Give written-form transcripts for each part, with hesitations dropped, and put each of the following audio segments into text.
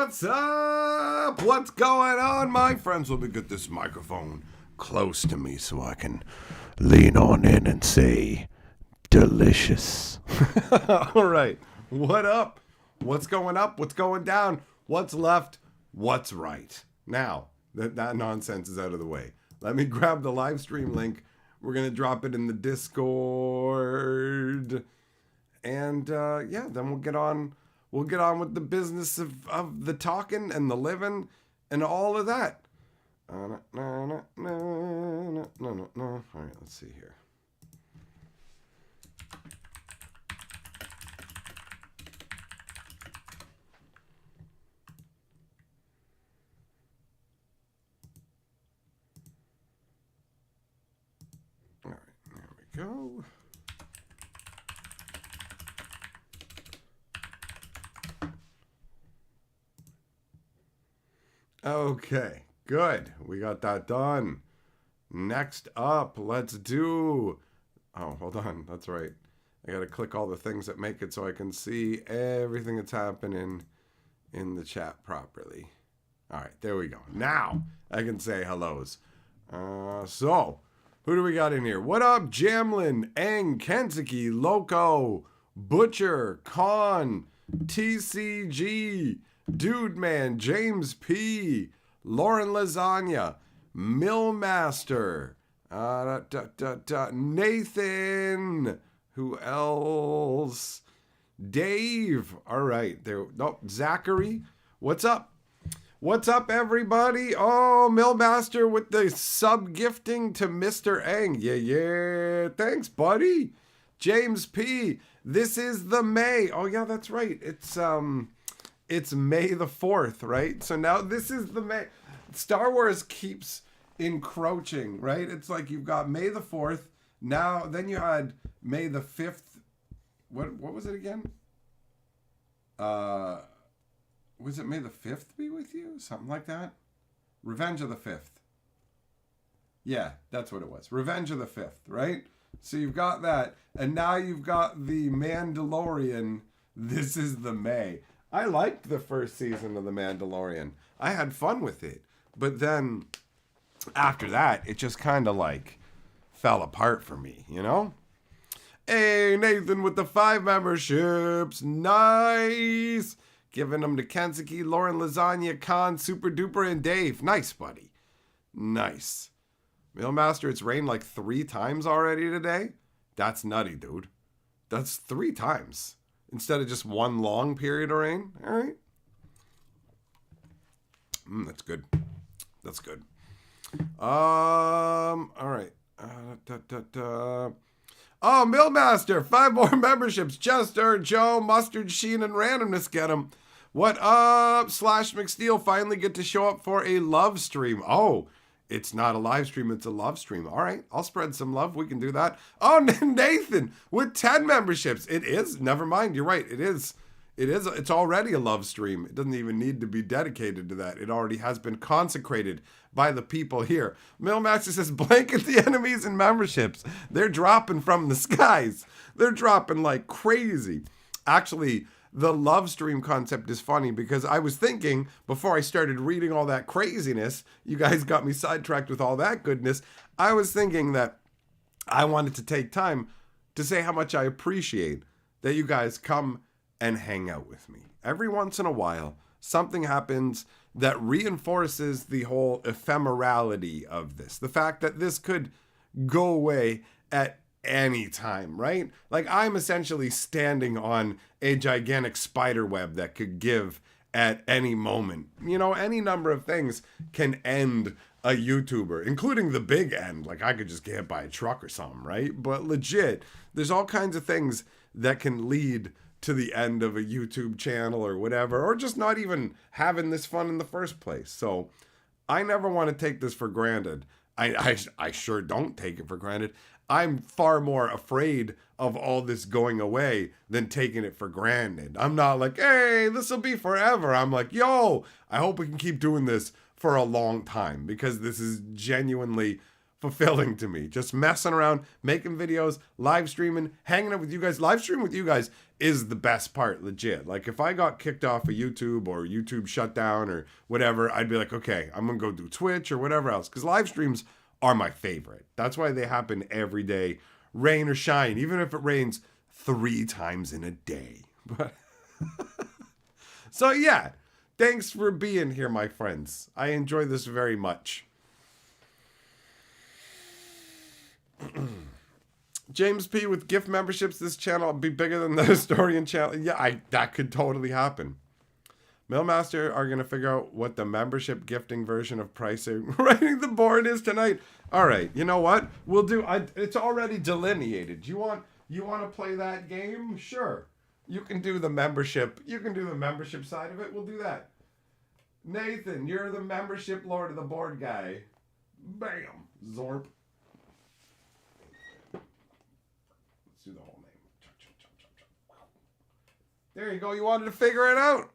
What's up? What's going on, my friends? Let me get this microphone close to me so I can lean on in and say, delicious. All right. What up? What's going up? What's going down? What's left? What's right? Now, that nonsense is out of the way. Let me grab the live stream link. We're going to drop it in the Discord. And, then we'll get on with the business of the talking and the living and all of that. All right, let's see here. All right, there we go. Okay, good. We got that done. Next up, let's do... Oh, hold on. That's right. I got to click all the things that make it so I can see everything that's happening in the chat properly. All right, there we go. Now I can say hellos. So, who do we got in here? What up, Jamlin, Eng, Kentucky, Loco, Butcher, Con, TCG, Dude Man, James P, Lauren Lasagna, Millmaster, Nathan, who else? Dave. All right, there. No, Zachary. What's up? What's up, everybody? Oh, Millmaster with the sub gifting to Mr. Eng. Yeah. Thanks, buddy. James P. This is the May. Oh yeah, that's right. It's May the 4th, right? So now this is the May. Star Wars keeps encroaching, right? It's like you've got May the 4th. Now, then you had May the 5th. What was it again? Was it May the 5th be with you? Something like that? Revenge of the 5th. Yeah, that's what it was. Revenge of the 5th, right? So you've got that. And now you've got the Mandalorian. This is the May. I liked the first season of The Mandalorian. I had fun with it. But then, after that, it just kind of like fell apart for me, you know? Hey, Nathan with the 5 memberships. Nice. Giving them to Kentucky, Lauren Lasagna, Khan, Super Duper, and Dave. Nice, buddy. Nice. Millmaster, it's rained like 3 times already today. That's nutty, dude. That's 3 times. Instead of just one long period of rain. All right. That's good. That's good. All right. Oh, Millmaster, 5 more memberships. Chester, Joe, Mustard, Sheen, and Randomness get them. What up? Slash McSteel finally get to show up for a love stream. Oh, it's not a live stream, it's a love stream. All right, I'll spread some love. We can do that. Oh, Nathan with 10 memberships. It is. Never mind. You're right. It is. It's already a love stream. It doesn't even need to be dedicated to that. It already has been consecrated by the people here. Millmaster says, blanket the enemies in memberships. They're dropping from the skies. They're dropping like crazy. Actually, the love stream concept is funny because I was thinking before I started reading all that craziness, you guys got me sidetracked with all that goodness. I was thinking that I wanted to take time to say how much I appreciate that you guys come and hang out with me. Every once in a while, something happens that reinforces the whole ephemerality of this. The fact that this could go away at any time, right? Like I'm essentially standing on a gigantic spider web that could give at any moment. You know, any number of things can end a YouTuber, including the big end. Like I could just get hit by a truck or something, right? But legit, there's all kinds of things that can lead to the end of a YouTube channel or whatever, or just not even having this fun in the first place. So I never want to take this for granted. I sure don't take it for granted. I'm far more afraid of all this going away than taking it for granted. I'm not like, hey, this will be forever. I'm like, yo, I hope we can keep doing this for a long time because this is genuinely fulfilling to me. Just messing around, making videos, live streaming, hanging out with you guys. Live stream with you guys is the best part, legit. Like, if I got kicked off of YouTube or YouTube shut down or whatever, I'd be like, okay, I'm going to go do Twitch or whatever else. Because live streams are my favorite. That's why they happen every day, rain or shine, even if it rains 3 times in a day. But so, yeah, thanks for being here, my friends. I enjoy this very much. James P. with gift memberships. This channel will be bigger than the Historian channel. Yeah, that could totally happen. Millmaster are going to figure out what the membership gifting version of pricing writing the board is tonight. All right, you know what? We'll do. It's already delineated. You want to play that game? Sure. You can do the membership. You can do the membership side of it. We'll do that. Nathan, you're the membership lord of the board guy. Bam. Zorp. Do the whole name. There you go. You wanted to figure it out?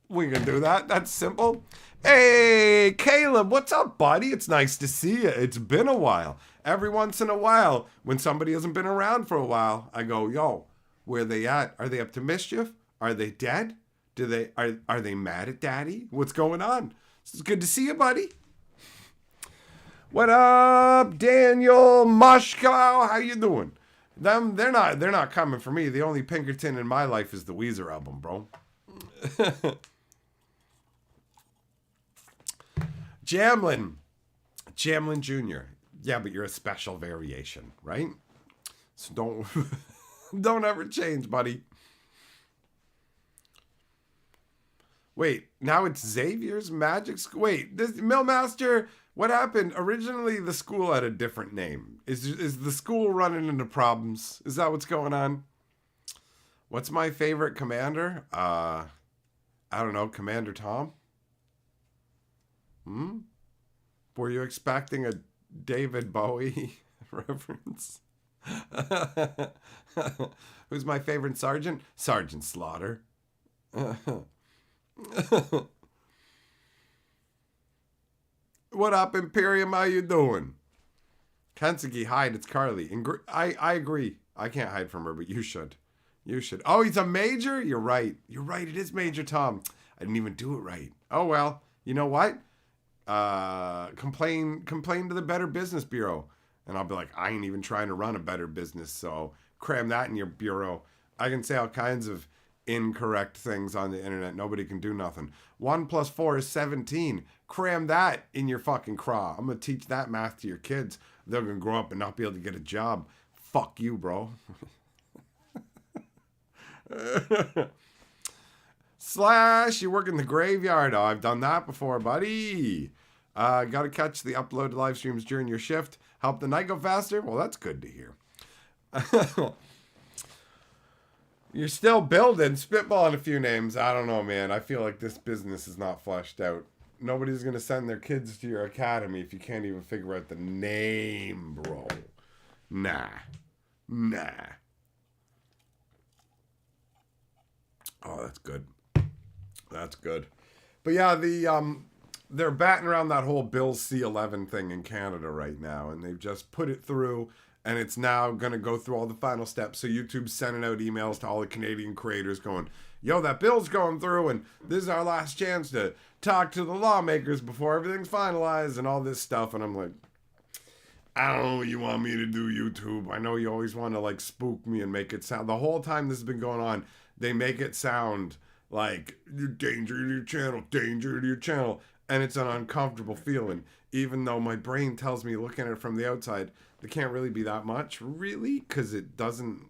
We can do that. That's simple. Hey, Caleb, what's up, buddy? It's nice to see you. It's been a while. Every once in a while, when somebody hasn't been around for a while, I go, yo, where they at? Are they up to mischief? Are they dead? Are they mad at Daddy? What's going on? It's good to see you, buddy. What up, Daniel Moshkow? How you doing? They're not coming for me. The only Pinkerton in my life is the Weezer album, bro. Jamlin Jr. Yeah, but you're a special variation, right? So don't ever change, buddy. Wait, now it's Xavier's Magic School. Wait, this Millmaster. What happened? Originally, the school had a different name. Is the school running into problems? Is that what's going on? What's my favorite commander? I don't know. Commander Tom? Were you expecting a David Bowie reference? Who's my favorite sergeant? Sergeant Slaughter. What up, Imperium? How you doing? Kensugi, hide. It's Carly. I agree. I can't hide from her, but you should. You should. Oh, he's a major? You're right. You're right. It is Major Tom. I didn't even do it right. Oh, well. You know what? Complain to the Better Business Bureau. And I'll be like, I ain't even trying to run a better business, so cram that in your bureau. I can say all kinds of incorrect things on the internet. Nobody can do nothing. 1 + 4 is 17. Cram that in your fucking craw. I'm going to teach that math to your kids. They're going to grow up and not be able to get a job. Fuck you, bro. Slash, you work in the graveyard. Oh, I've done that before, buddy. Got to catch the uploaded live streams during your shift. Help the night go faster? Well, that's good to hear. You're still building, spitballing a few names. I don't know, man. I feel like this business is not fleshed out. Nobody's going to send their kids to your academy if you can't even figure out the name, bro. Nah. Oh, that's good. That's good. But yeah, they're batting around that whole Bill C-11 thing in Canada right now, and they've just put it through, and it's now going to go through all the final steps. So YouTube's sending out emails to all the Canadian creators going, yo, that bill's going through, and this is our last chance to talk to the lawmakers before everything's finalized and all this stuff. And I'm like, I don't know what you want me to do, YouTube. I know you always want to, like, spook me and make it sound... The whole time this has been going on, they make it sound like, danger to your channel, danger to your channel. And it's an uncomfortable feeling, even though my brain tells me, looking at it from the outside, there can't really be that much, really, because it doesn't...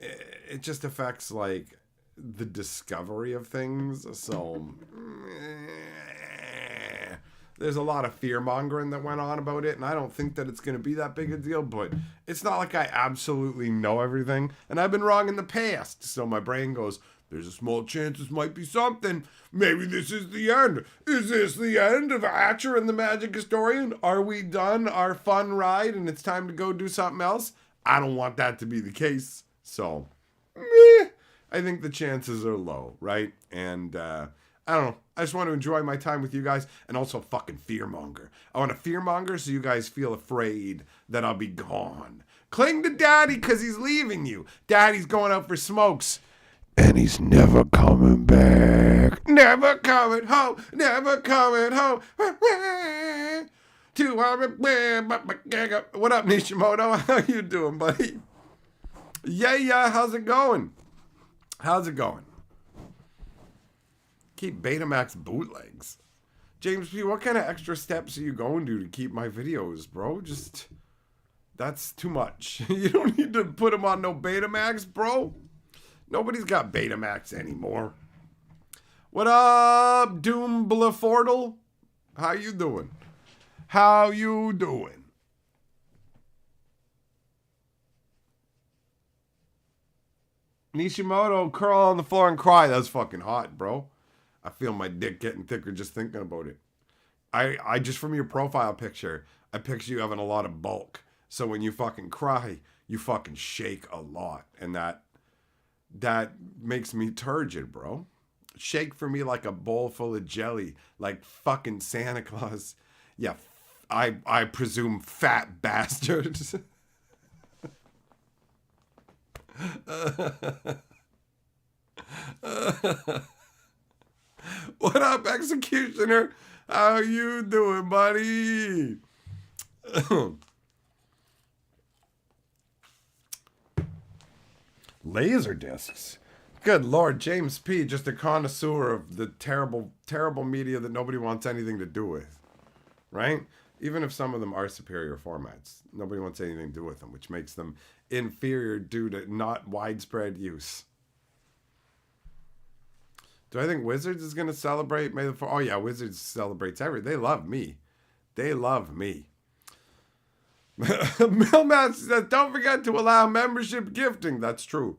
It just affects, like, the discovery of things. So... There's a lot of fear-mongering that went on about it, and I don't think that it's going to be that big a deal, but it's not like I absolutely know everything, and I've been wrong in the past. So my brain goes, there's a small chance this might be something. Maybe this is the end. Is this the end of Hatcher and the Magic Historian? Are we done our fun ride, and it's time to go do something else? I don't want that to be the case, so I think the chances are low, right? And, I don't know. I just want to enjoy my time with you guys and also fucking fearmonger. I want to fearmonger so you guys feel afraid that I'll be gone. Cling to Daddy because he's leaving you. Daddy's going out for smokes. And he's never coming back. Never coming home. Never coming home. What up, Nishimoto? How you doing, buddy? Yeah. How's it going? How's it going? Keep Betamax bootlegs. James P., what kind of extra steps are you going to keep my videos, bro? Just, that's too much. You don't need to put them on no Betamax, bro. Nobody's got Betamax anymore. What up, Doom Blafordle? How you doing? How you doing? Nishimoto, curl on the floor and cry. That's fucking hot, bro. I feel my dick getting thicker just thinking about it. I just, from your profile picture, I picture you having a lot of bulk. So when you fucking cry, you fucking shake a lot. And that makes me turgid, bro. Shake for me like a bowl full of jelly. Like fucking Santa Claus. Yeah, I presume fat bastards. What up, Executioner? How you doing, buddy? Laser discs. Good Lord, James P., just a connoisseur of the terrible, terrible media that nobody wants anything to do with. Right? Even if some of them are superior formats, nobody wants anything to do with them, which makes them inferior due to not widespread use. Do I think Wizards is going to celebrate May the 4th? Oh, yeah, Wizards celebrates everything. They love me. They love me. Millmaster says, don't forget to allow membership gifting. That's true.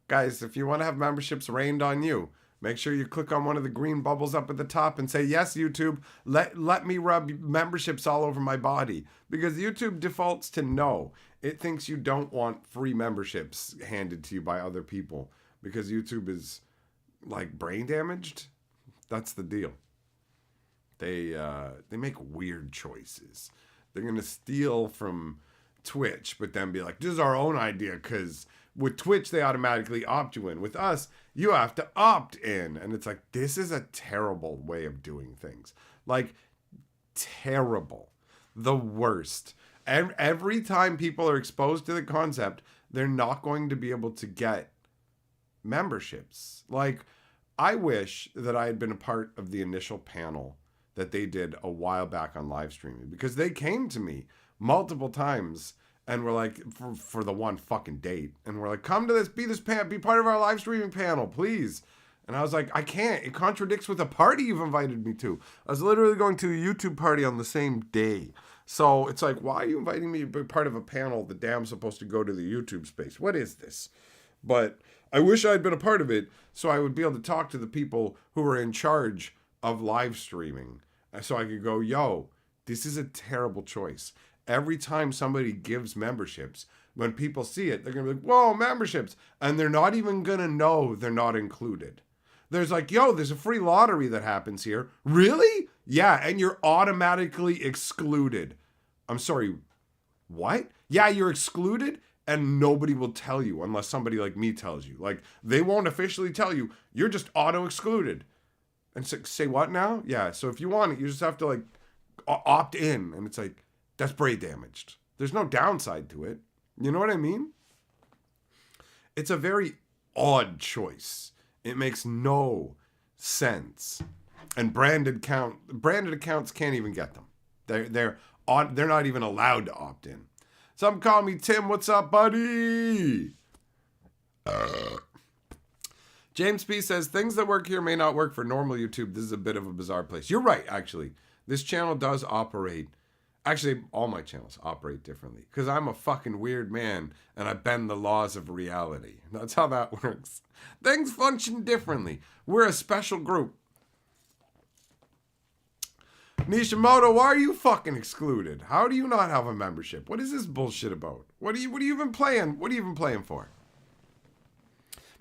Guys, if you want to have memberships rained on you, make sure you click on one of the green bubbles up at the top and say, yes, YouTube, let me rub memberships all over my body. Because YouTube defaults to no. It thinks you don't want free memberships handed to you by other people. Because YouTube is, like, brain damaged. That's the deal. They make weird choices. They're going to steal from Twitch, but then be like, this is our own idea, because with Twitch, they automatically opt you in. With us, you have to opt in. And it's like, this is a terrible way of doing things. Like, terrible. The worst. Every time people are exposed to the concept, they're not going to be able to get memberships. Like, I wish that I had been a part of the initial panel that they did a while back on live streaming, because they came to me multiple times and were like, for the one fucking date, and we're like, come to this, be part of our live streaming panel, please. And I was like, I can't. It contradicts with a party you've invited me to. I was literally going to a YouTube party on the same day. So it's like, why are you inviting me to be part of a panel the day I'm supposed to go to the YouTube space? What is this? But I wish I'd been a part of it so I would be able to talk to the people who were in charge of live streaming. So I could go, yo, this is a terrible choice. Every time somebody gives memberships, when people see it, they're going to be like, whoa, memberships. And they're not even going to know they're not included. There's like, yo, there's a free lottery that happens here. Really? Yeah, and you're automatically excluded. I'm sorry, what? Yeah, you're excluded, and nobody will tell you unless somebody like me tells you. Like, they won't officially tell you. You're just auto-excluded. And so, say what now? Yeah, so if you want it, you just have to, like, opt in. And it's like, that's brain damaged. There's no downside to it. You know what I mean? It's a very odd choice. It makes no sense. And branded accounts can't even get them. They're not even allowed to opt in. Some call me Tim. What's up, buddy? James P. says, things that work here may not work for normal YouTube. This is a bit of a bizarre place. You're right, actually. This channel does operate. Actually, all my channels operate differently. Because I'm a fucking weird man, and I bend the laws of reality. That's how that works. Things function differently. We're a special group. Nishimoto, why are you fucking excluded? How do you not have a membership? What is this bullshit about? What are you even playing? What are you even playing for?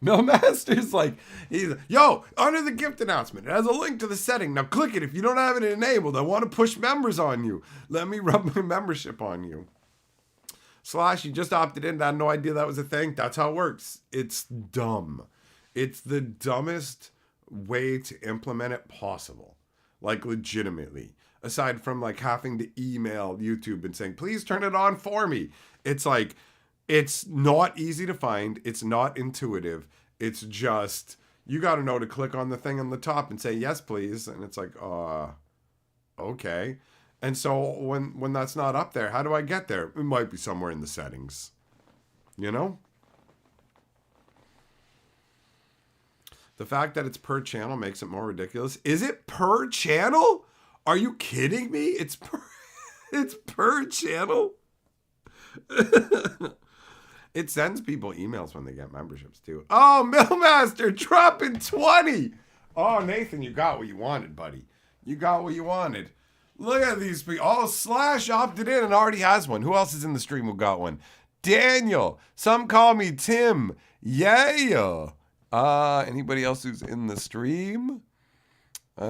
Millmaster's like, yo, under the gift announcement, it has a link to the setting. Now click it if you don't have it enabled. I want to push members on you. Let me rub my membership on you. Slash, you just opted in. I had no idea that was a thing. That's how it works. It's dumb. It's the dumbest way to implement it possible. Like, legitimately. Aside from, like, having to email YouTube and saying, please turn it on for me. It's like, it's not easy to find. It's not intuitive. It's just, you got to know to click on the thing on the top and say, yes, please. And it's like, okay. And so when that's not up there, how do I get there? It might be somewhere in the settings. You know? The fact that it's per channel makes it more ridiculous. Is it per channel? Are you kidding me? It's per channel? It sends people emails when they get memberships too. Oh, Millmaster dropping 20. Oh, Nathan, you got what you wanted, buddy. You got what you wanted. Look at these people. Oh, Slash opted in and already has one. Who else is in the stream who got one? Daniel. Some call me Tim. Yeah. Anybody else who's in the stream? I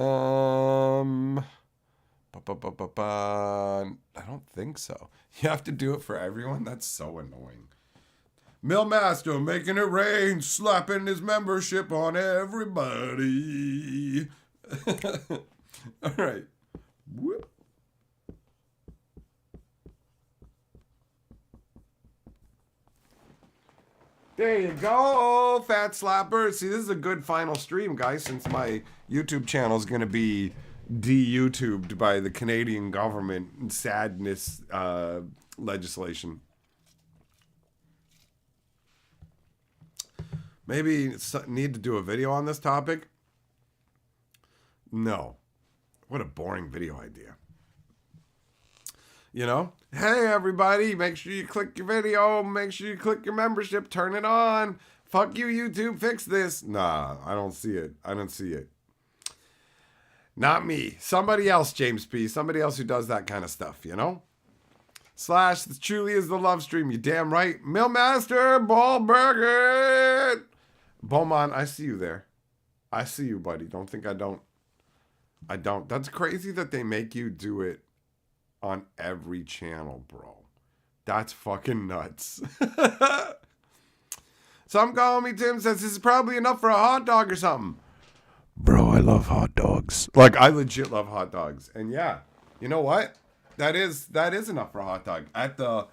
don't think so. You have to do it for everyone? That's so annoying. Millmaster making it rain, slapping his membership on everybody. All right. Whoop. There you go, Fat Slapper. See, this is a good final stream, guys, since my YouTube channel is going to be de-YouTubed by the Canadian government sadness legislation. Maybe need to do a video on this topic? No. What a boring video idea. You know? Hey, everybody, make sure you click your video. Make sure you click your membership. Turn it on. Fuck you, YouTube. Fix this. Nah, I don't see it. I don't see it. Not me. Somebody else, James P. Somebody else who does that kind of stuff, you know? Slash, this truly is the love stream. You damn right. Millmaster, Ballberger. Beaumont, I see you there. I see you, buddy. Don't think I don't. I don't. That's crazy that they make you do it on every channel, bro. That's fucking nuts. Some call me Tim says this is probably enough for a hot dog or something. Bro, I love hot dogs. Like, I legit love hot dogs. And yeah, you know what? That is enough for a hot dog. At the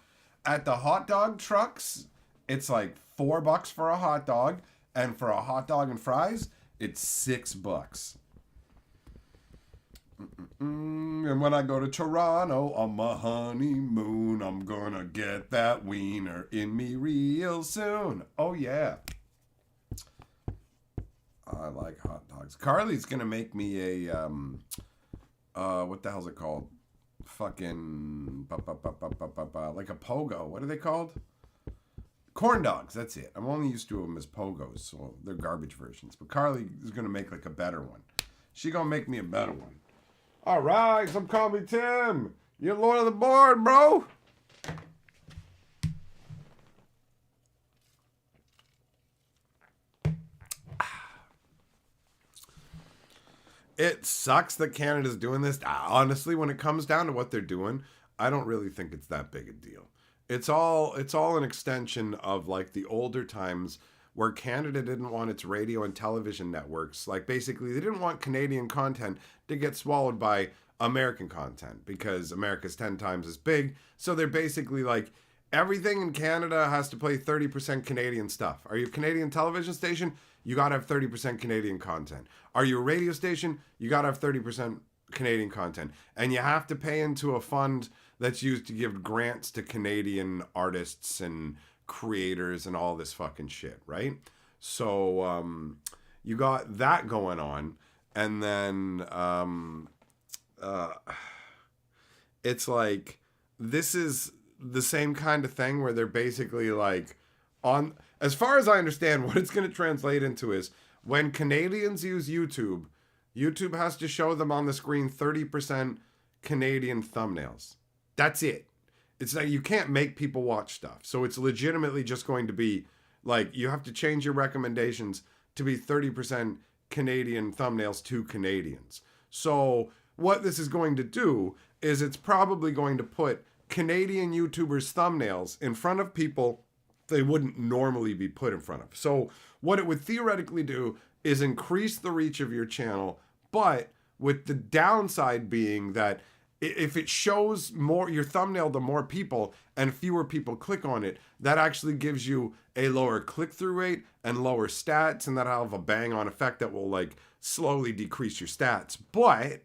hot dog trucks, it's like $4 for a hot dog. And for a hot dog and fries, it's $6. And when I go to Toronto on my honeymoon, I'm gonna get that wiener in me real soon. Oh yeah. I like hot dogs. Carly's gonna make me a what the hell's it called? Fucking like a pogo. What are they called? Corn dogs, that's it. I'm only used to them as pogos, so they're garbage versions. But Carly is going to make like a better one. She going to make me a better one. All right, some call me Tim. You're lord of the board, bro. It sucks that Canada's doing this. Honestly, when it comes down to what they're doing, I don't really think it's that big a deal. It's all an extension of like the older times where Canada didn't want its radio and television networks. Like basically they didn't want Canadian content to get swallowed by American content because America's 10 times as big. So they're basically like everything in Canada has to play 30% Canadian stuff. Are you a Canadian television station? You got to have 30% Canadian content. Are you a radio station? You got to have 30% Canadian content. And you have to pay into a fund that's used to give grants to Canadian artists and creators and all this fucking shit, right? So you got that going on. And then it's like, this is the same kind of thing where they're basically like, on, as far as I understand, what it's going to translate into is when Canadians use YouTube, YouTube has to show them on the screen 30% Canadian thumbnails. That's it. It's like you can't make people watch stuff. So it's legitimately just going to be like you have to change your recommendations to be 30% Canadian thumbnails to Canadians. So what this is going to do is it's probably going to put Canadian YouTubers' thumbnails in front of people they wouldn't normally be put in front of. So what it would theoretically do is increase the reach of your channel, but with the downside being that if it shows more your thumbnail to more people and fewer people click on it, that actually gives you a lower click-through rate and lower stats, and that'll have a bang-on effect that will like slowly decrease your stats. But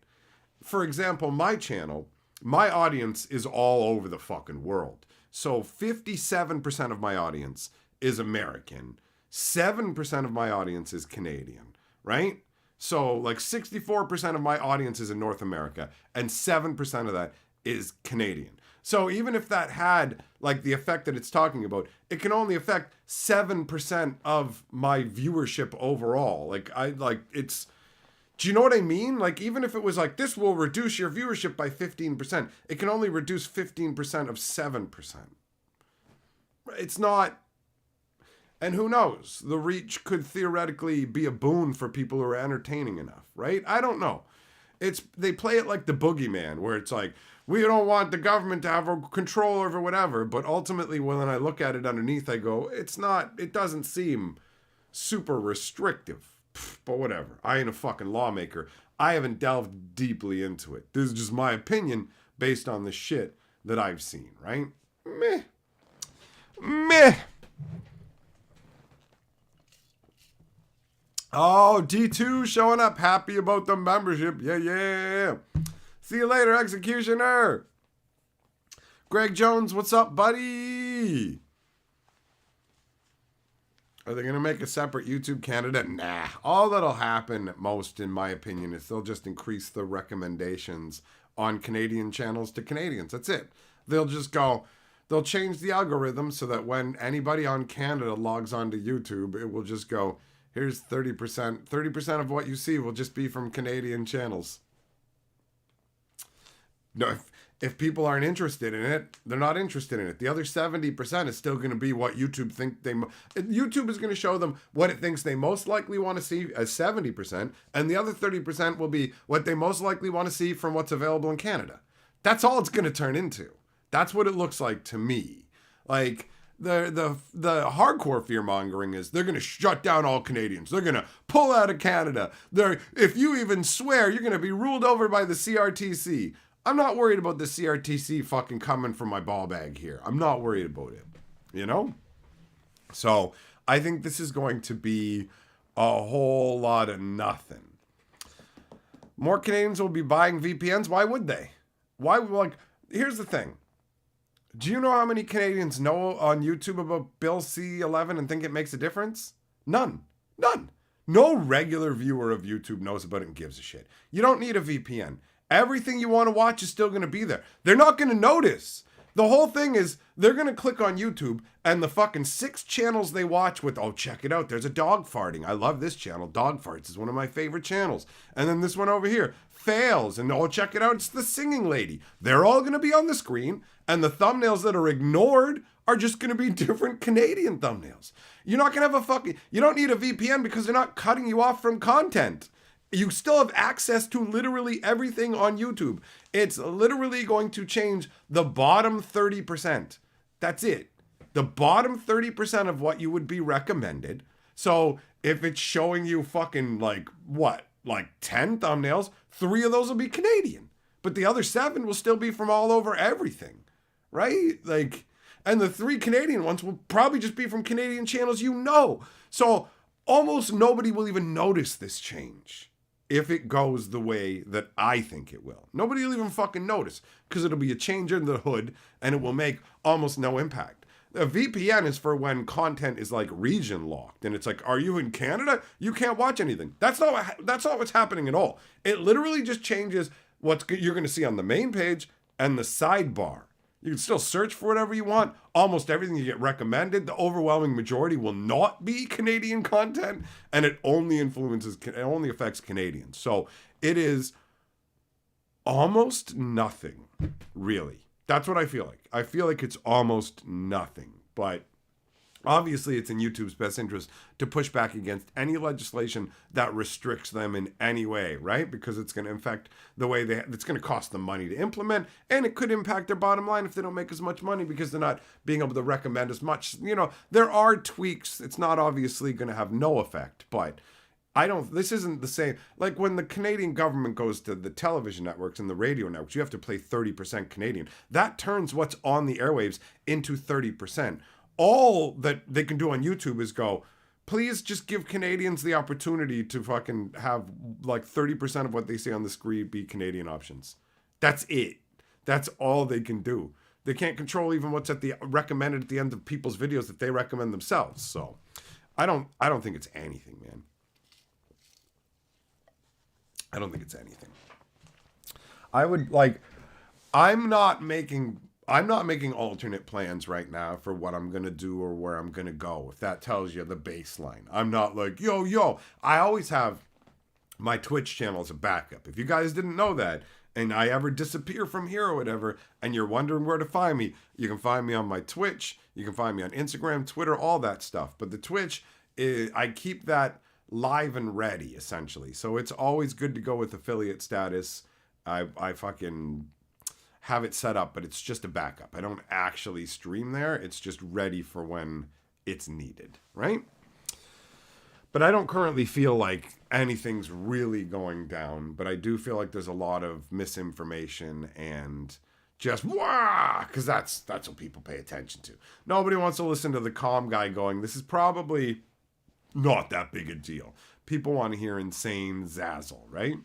for example, my channel, my audience is all over the fucking world. So 57% of my audience is American, 7% of my audience is Canadian, right? So like 64% of my audience is in North America and 7% of that is Canadian. So even if that had like the effect that it's talking about, it can only affect 7% of my viewership overall. Do you know what I mean? Like even if it was like, this will reduce your viewership by 15%, it can only reduce 15% of 7%. It's not. And who knows? The reach could theoretically be a boon for people who are entertaining enough, right? I don't know. They play it like the boogeyman, where it's like, we don't want the government to have control over whatever. But ultimately, when I look at it underneath, I go, it doesn't seem super restrictive. But whatever. I ain't a fucking lawmaker. I haven't delved deeply into it. This is just my opinion based on the shit that I've seen, right? Meh. Oh, D2 showing up. Happy about the membership. Yeah. See you later, Executioner. Greg Jones, what's up, buddy? Are they going to make a separate YouTube Canada? Nah. All that'll happen at most, in my opinion, is they'll just increase the recommendations on Canadian channels to Canadians. That's it. They'll change the algorithm so that when anybody on Canada logs onto YouTube, it will just go, here's 30%. 30% of what you see will just be from Canadian channels. No, if people aren't interested in it, they're not interested in it. The other 70% is still going to be what YouTube think YouTube is going to show them what it thinks they most likely want to see as 70%, and the other 30% will be what they most likely want to see from what's available in Canada. That's all it's going to turn into. That's what it looks like to me. Like the hardcore fear mongering is they're going to shut down all Canadians. They're going to pull out of Canada. If you even swear, you're going to be ruled over by the CRTC. I'm not worried about the CRTC fucking coming from my ball bag here. I'm not worried about it, you know? So I think this is going to be a whole lot of nothing. More Canadians will be buying VPNs. Why would they? Here's the thing. Do you know how many Canadians know on YouTube about Bill C-11 and think it makes a difference? None. No regular viewer of YouTube knows about it and gives a shit. You don't need a VPN. Everything you want to watch is still going to be there. They're not going to notice. The whole thing is they're going to click on YouTube and the fucking 6 channels they watch with, oh, check it out. There's a dog farting. I love this channel. Dog Farts is one of my favorite channels. And then this one over here, Fails. And oh, check it out. It's the singing lady. They're all going to be on the screen. And the thumbnails that are ignored are just going to be different Canadian thumbnails. You're not going to have you don't need a VPN because they're not cutting you off from content. You still have access to literally everything on YouTube. It's literally going to change the bottom 30%. That's it. The bottom 30% of what you would be recommended. So if it's showing you fucking like 10 thumbnails, 3 of those will be Canadian. But the other 7 will still be from all over everything. Right? And the 3 Canadian ones will probably just be from Canadian channels you know. So almost nobody will even notice this change. If it goes the way that I think it will. Nobody will even fucking notice because it'll be a change in the hood and it will make almost no impact. A VPN is for when content is like region locked and it's like, are you in Canada? You can't watch anything. That's not what's happening at all. It literally just changes what you're going to see on the main page and the sidebar. You can still search for whatever you want. Almost everything you get recommended, the overwhelming majority will not be Canadian content, and it only affects Canadians. So it is almost nothing, really. That's what I feel like. I feel like it's almost nothing. But Obviously, it's in YouTube's best interest to push back against any legislation that restricts them in any way, right? Because it's going to affect the way it's going to cost them money to implement, and it could impact their bottom line if they don't make as much money because they're not being able to recommend as much. There are tweaks. It's not obviously going to have no effect, but this isn't the same. Like when the Canadian government goes to the television networks and the radio networks, you have to play 30% Canadian. That turns what's on the airwaves into 30%. All that they can do on YouTube is go, please just give Canadians the opportunity to fucking have like 30% of what they see on the screen be Canadian options. That's it. That's all they can do. They can't control even what's recommended at the end of people's videos that they recommend themselves. So I don't think it's anything, man. I don't think it's anything. I'm not making alternate plans right now for what I'm going to do or where I'm going to go. If that tells you the baseline. I'm not like, yo. I always have my Twitch channel as a backup. If you guys didn't know that and I ever disappear from here or whatever and you're wondering where to find me, you can find me on my Twitch. You can find me on Instagram, Twitter, all that stuff. But the Twitch, I keep that live and ready, essentially. So it's always good to go with affiliate status. I fucking have it set up, but it's just a backup. I don't actually stream there. It's just ready for when it's needed, right? But I don't currently feel like anything's really going down, but I do feel like there's a lot of misinformation and just wah, because that's what people pay attention to. Nobody wants to listen to the calm guy going, this is probably not that big a deal. People want to hear insane zazzle, right?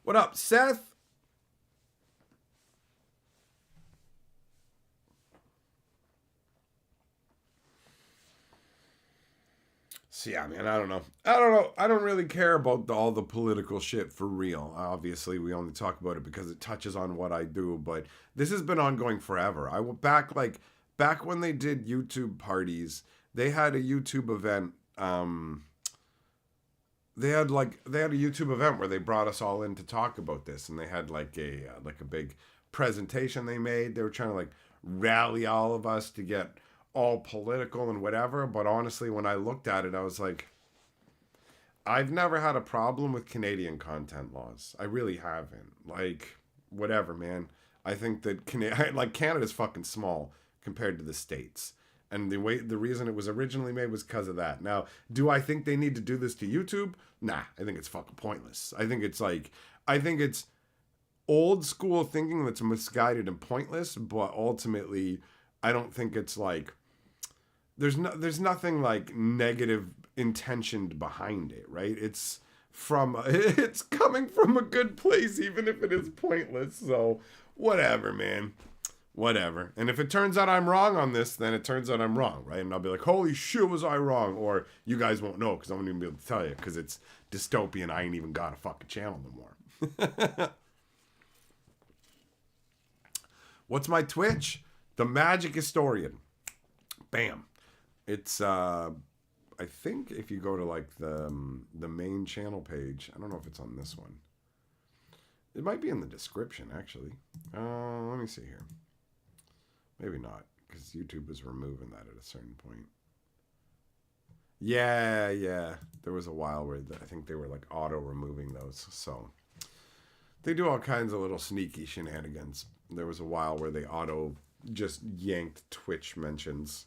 What up, Seth? So yeah, man, I don't know. I don't really care about all the political shit for real. Obviously, we only talk about it because it touches on what I do, but this has been ongoing forever. I went back when they did YouTube parties, they had a YouTube event. They had a YouTube event where they brought us all in to talk about this, and they had like a big presentation they made. They were trying to rally all of us to get all political and whatever. But honestly, when I looked at it, I was like, I've never had a problem with Canadian content laws. I really haven't. Whatever, man. I think that Canada's fucking small compared to the States. And the reason it was originally made was because of that. Now, do I think they need to do this to YouTube? Nah, I think it's fucking pointless. I think it's old school thinking that's misguided and pointless, but ultimately, I don't think it's there's nothing negative intentioned behind it, right? It's coming from a good place, even if it is pointless. So whatever, man. Whatever. And if it turns out I'm wrong on this, then it turns out I'm wrong, right? And I'll be like, holy shit, was I wrong? Or you guys won't know because I won't even be able to tell you because it's dystopian. I ain't even got a fucking channel no more. What's my Twitch? The Magic Historian. Bam. It's, I think if you go to the main channel page, I don't know if it's on this one. It might be in the description, actually. Let me see here. Maybe not, because YouTube was removing that at a certain point. Yeah. There was a while where I think they were auto-removing those. So they do all kinds of little sneaky shenanigans. There was a while where they auto just yanked Twitch mentions.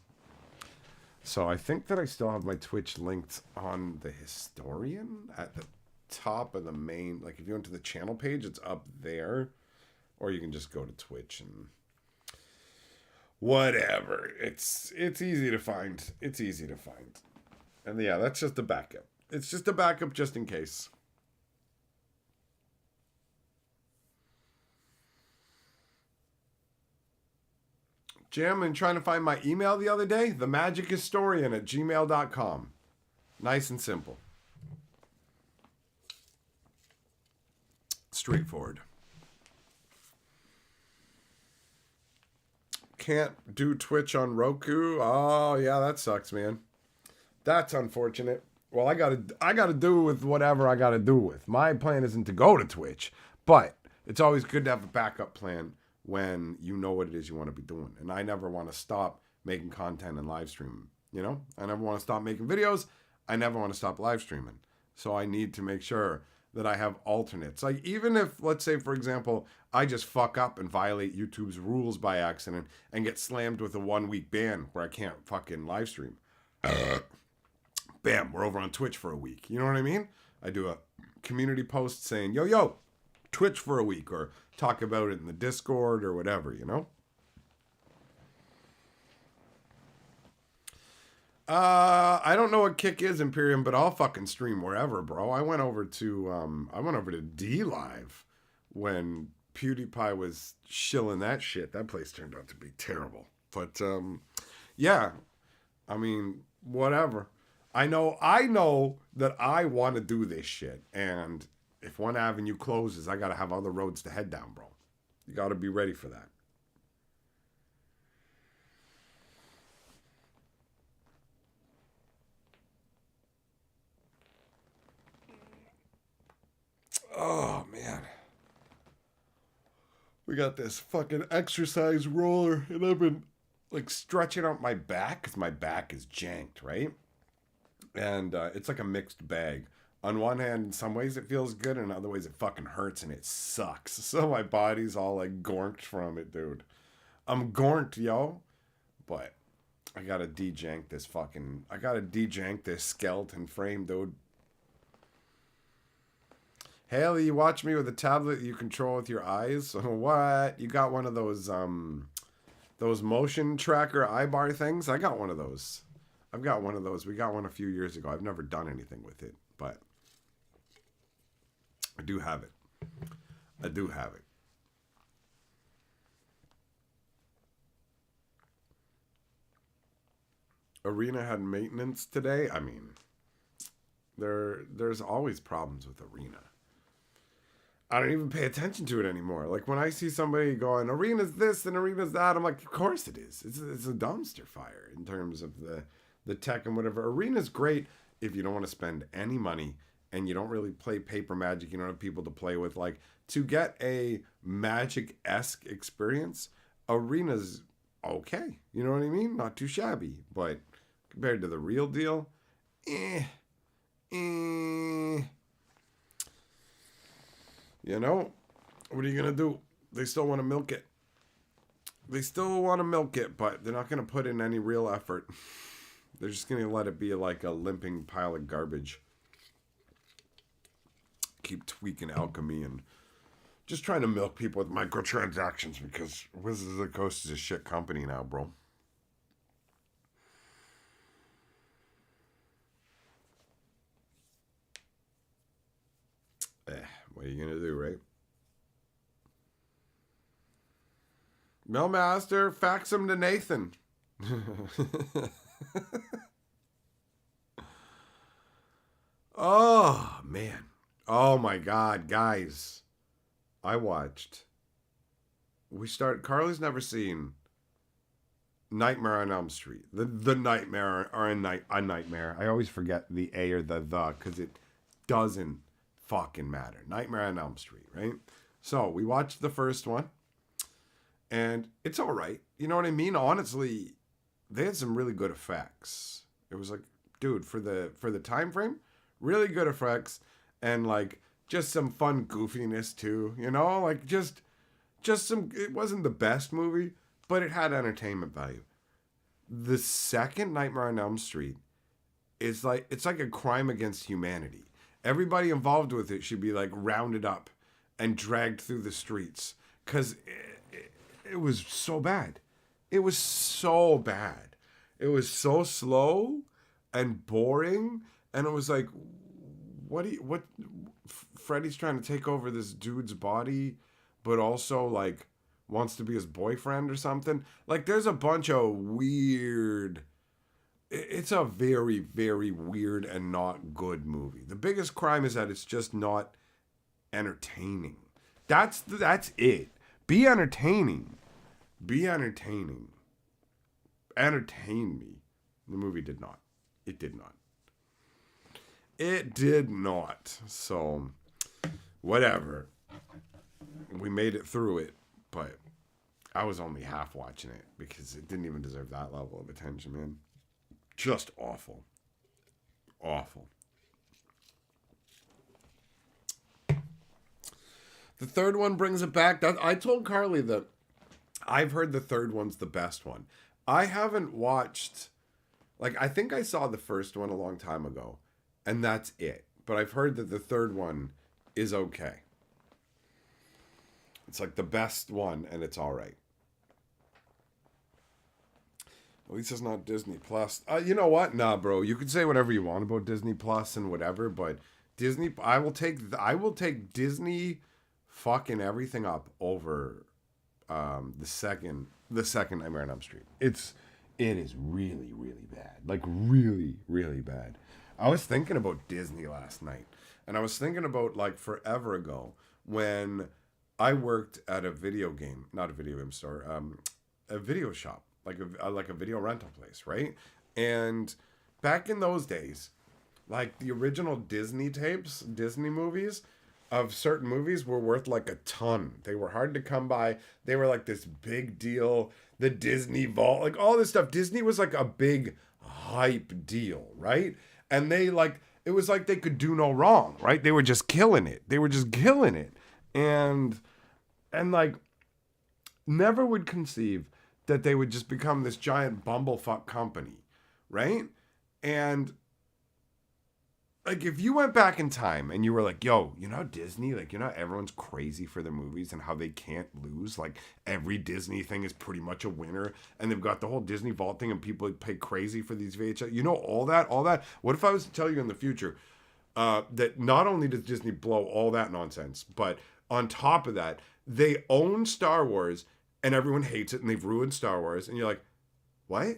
So I think that I still have my Twitch linked on the Historian at the top of the main. If you went to the channel page, it's up there. Or you can just go to Twitch and whatever. It's easy to find. It's easy to find. And yeah, that's just a backup. It's just a backup just in case. Jim, and trying to find my email the other day, themagichistoриan@gmail.com. Nice and simple. Straightforward. Can't do Twitch on Roku. Oh yeah, that sucks, man. That's unfortunate. Well, I gotta do with whatever I gotta do with. My plan isn't to go to Twitch, but it's always good to have a backup plan when you know what it is you want to be doing. And I never want to stop making content and live streaming. You know, I never want to stop making videos. I never want to stop live streaming. So I need to make sure that I have alternates. Like, even if, let's say, for example, I just fuck up and violate YouTube's rules by accident and get slammed with a 1-week ban where I can't fucking live stream. Bam, we're over on Twitch for a week. You know what I mean? I do a community post saying, yo, Twitch for a week, or talk about it in the Discord or whatever, you know? I don't know what Kick is, Imperium, but I'll fucking stream wherever, bro. I went over to D Live when PewDiePie was shilling that shit. That place turned out to be terrible. But yeah, I mean, whatever. I know that I want to do this shit, and if one avenue closes, I gotta have other roads to head down, bro. You gotta be ready for that. Oh, man. We got this fucking exercise roller, and I've been, like, stretching out my back, because my back is janked, right? And it's like a mixed bag. On one hand, in some ways it feels good, and in other ways it fucking hurts, and it sucks. So my body's all, like, gorked from it, dude. I'm gorked, yo. But I gotta de-jank this skeleton frame, dude. Haley, you watch me with a tablet you control with your eyes? What? You got one of those motion tracker eye bar things? I got one of those. I've got one of those. We got one a few years ago. I've never done anything with it, but I do have it. I do have it. Arena had maintenance today. I mean, there's always problems with Arena. I don't even pay attention to it anymore. Like, when I see somebody going, Arena's this and Arena's that, I'm like, of course it is. It's a dumpster fire in terms of the tech and whatever. Arena's great if you don't want to spend any money and you don't really play paper Magic, you don't have people to play with. Like, to get a Magic-esque experience, Arena's okay. You know what I mean? Not too shabby. But compared to the real deal, You know, what are you going to do? They still want to milk it. They still want to milk it, but they're not going to put in any real effort. They're just going to let it be like a limping pile of garbage. Keep tweaking alchemy and just trying to milk people with microtransactions, because Wizards of the Coast is a shit company now, bro. What are you going to do, right? Millmaster, fax him to Nathan. Oh, man. Oh, my God, guys. Carly's never seen Nightmare on Elm Street. The Nightmare, or a Nightmare. I always forget the A or the because it doesn't fucking matter. Nightmare on Elm Street, right? So we watched the first one, and it's all right. You know what I mean? Honestly, they had some really good effects. It was like, dude, for the time frame, really good effects, and like just some fun goofiness too. You know, like just some. It wasn't the best movie, but it had entertainment value. The second Nightmare on Elm Street is like, it's like a crime against humanity. Everybody involved with it should be like rounded up and dragged through the streets, because it was so bad. It was so bad. It was so slow and boring, and it was like, what? Freddy's trying to take over this dude's body, but also like wants to be his boyfriend or something. Like, there's a bunch of weird. It's a very, very weird and not good movie. The biggest crime is that it's just not entertaining. That's it. Be entertaining. Be entertaining. Entertain me. The movie did not. It did not. It did not. So, whatever. We made it through it, but I was only half watching it because it didn't even deserve that level of attention, man. Just awful. Awful. The third one brings it back. I told Carly that I've heard the third one's the best one. I haven't watched, like, I think I saw the first one a long time ago, and that's it. But I've heard that the third one is okay. It's like the best one, and it's all right. At least it's not Disney Plus. You know what? Nah, bro. You can say whatever you want about Disney Plus and whatever, but Disney, I will take Disney fucking everything up over the second Nightmare on Elm Street. It is really, really bad. Like really, really bad. I was thinking about Disney last night, and I was thinking about like forever ago when I worked at a video game, not a video game store, a video shop, like a video rental place, right? And back in those days, like the original Disney tapes, Disney movies of certain movies were worth like a ton. They were hard to come by. They were like this big deal. The Disney Vault, like all this stuff. Disney was like a big hype deal, right? And they like, it was like they could do no wrong, right? They were just killing it. And like, never would conceive that they would just become this giant bumblefuck company, right? And like, if you went back in time and you were like, yo, you know Disney, like, you know everyone's crazy for their movies and how they can't lose. Like, every Disney thing is pretty much a winner. And they've got the whole Disney Vault thing and people pay crazy for these VHS. You know, all that. What if I was to tell you in the future that not only does Disney blow all that nonsense, but on top of that, they own Star Wars and everyone hates it and they've ruined Star Wars. And you're like, what?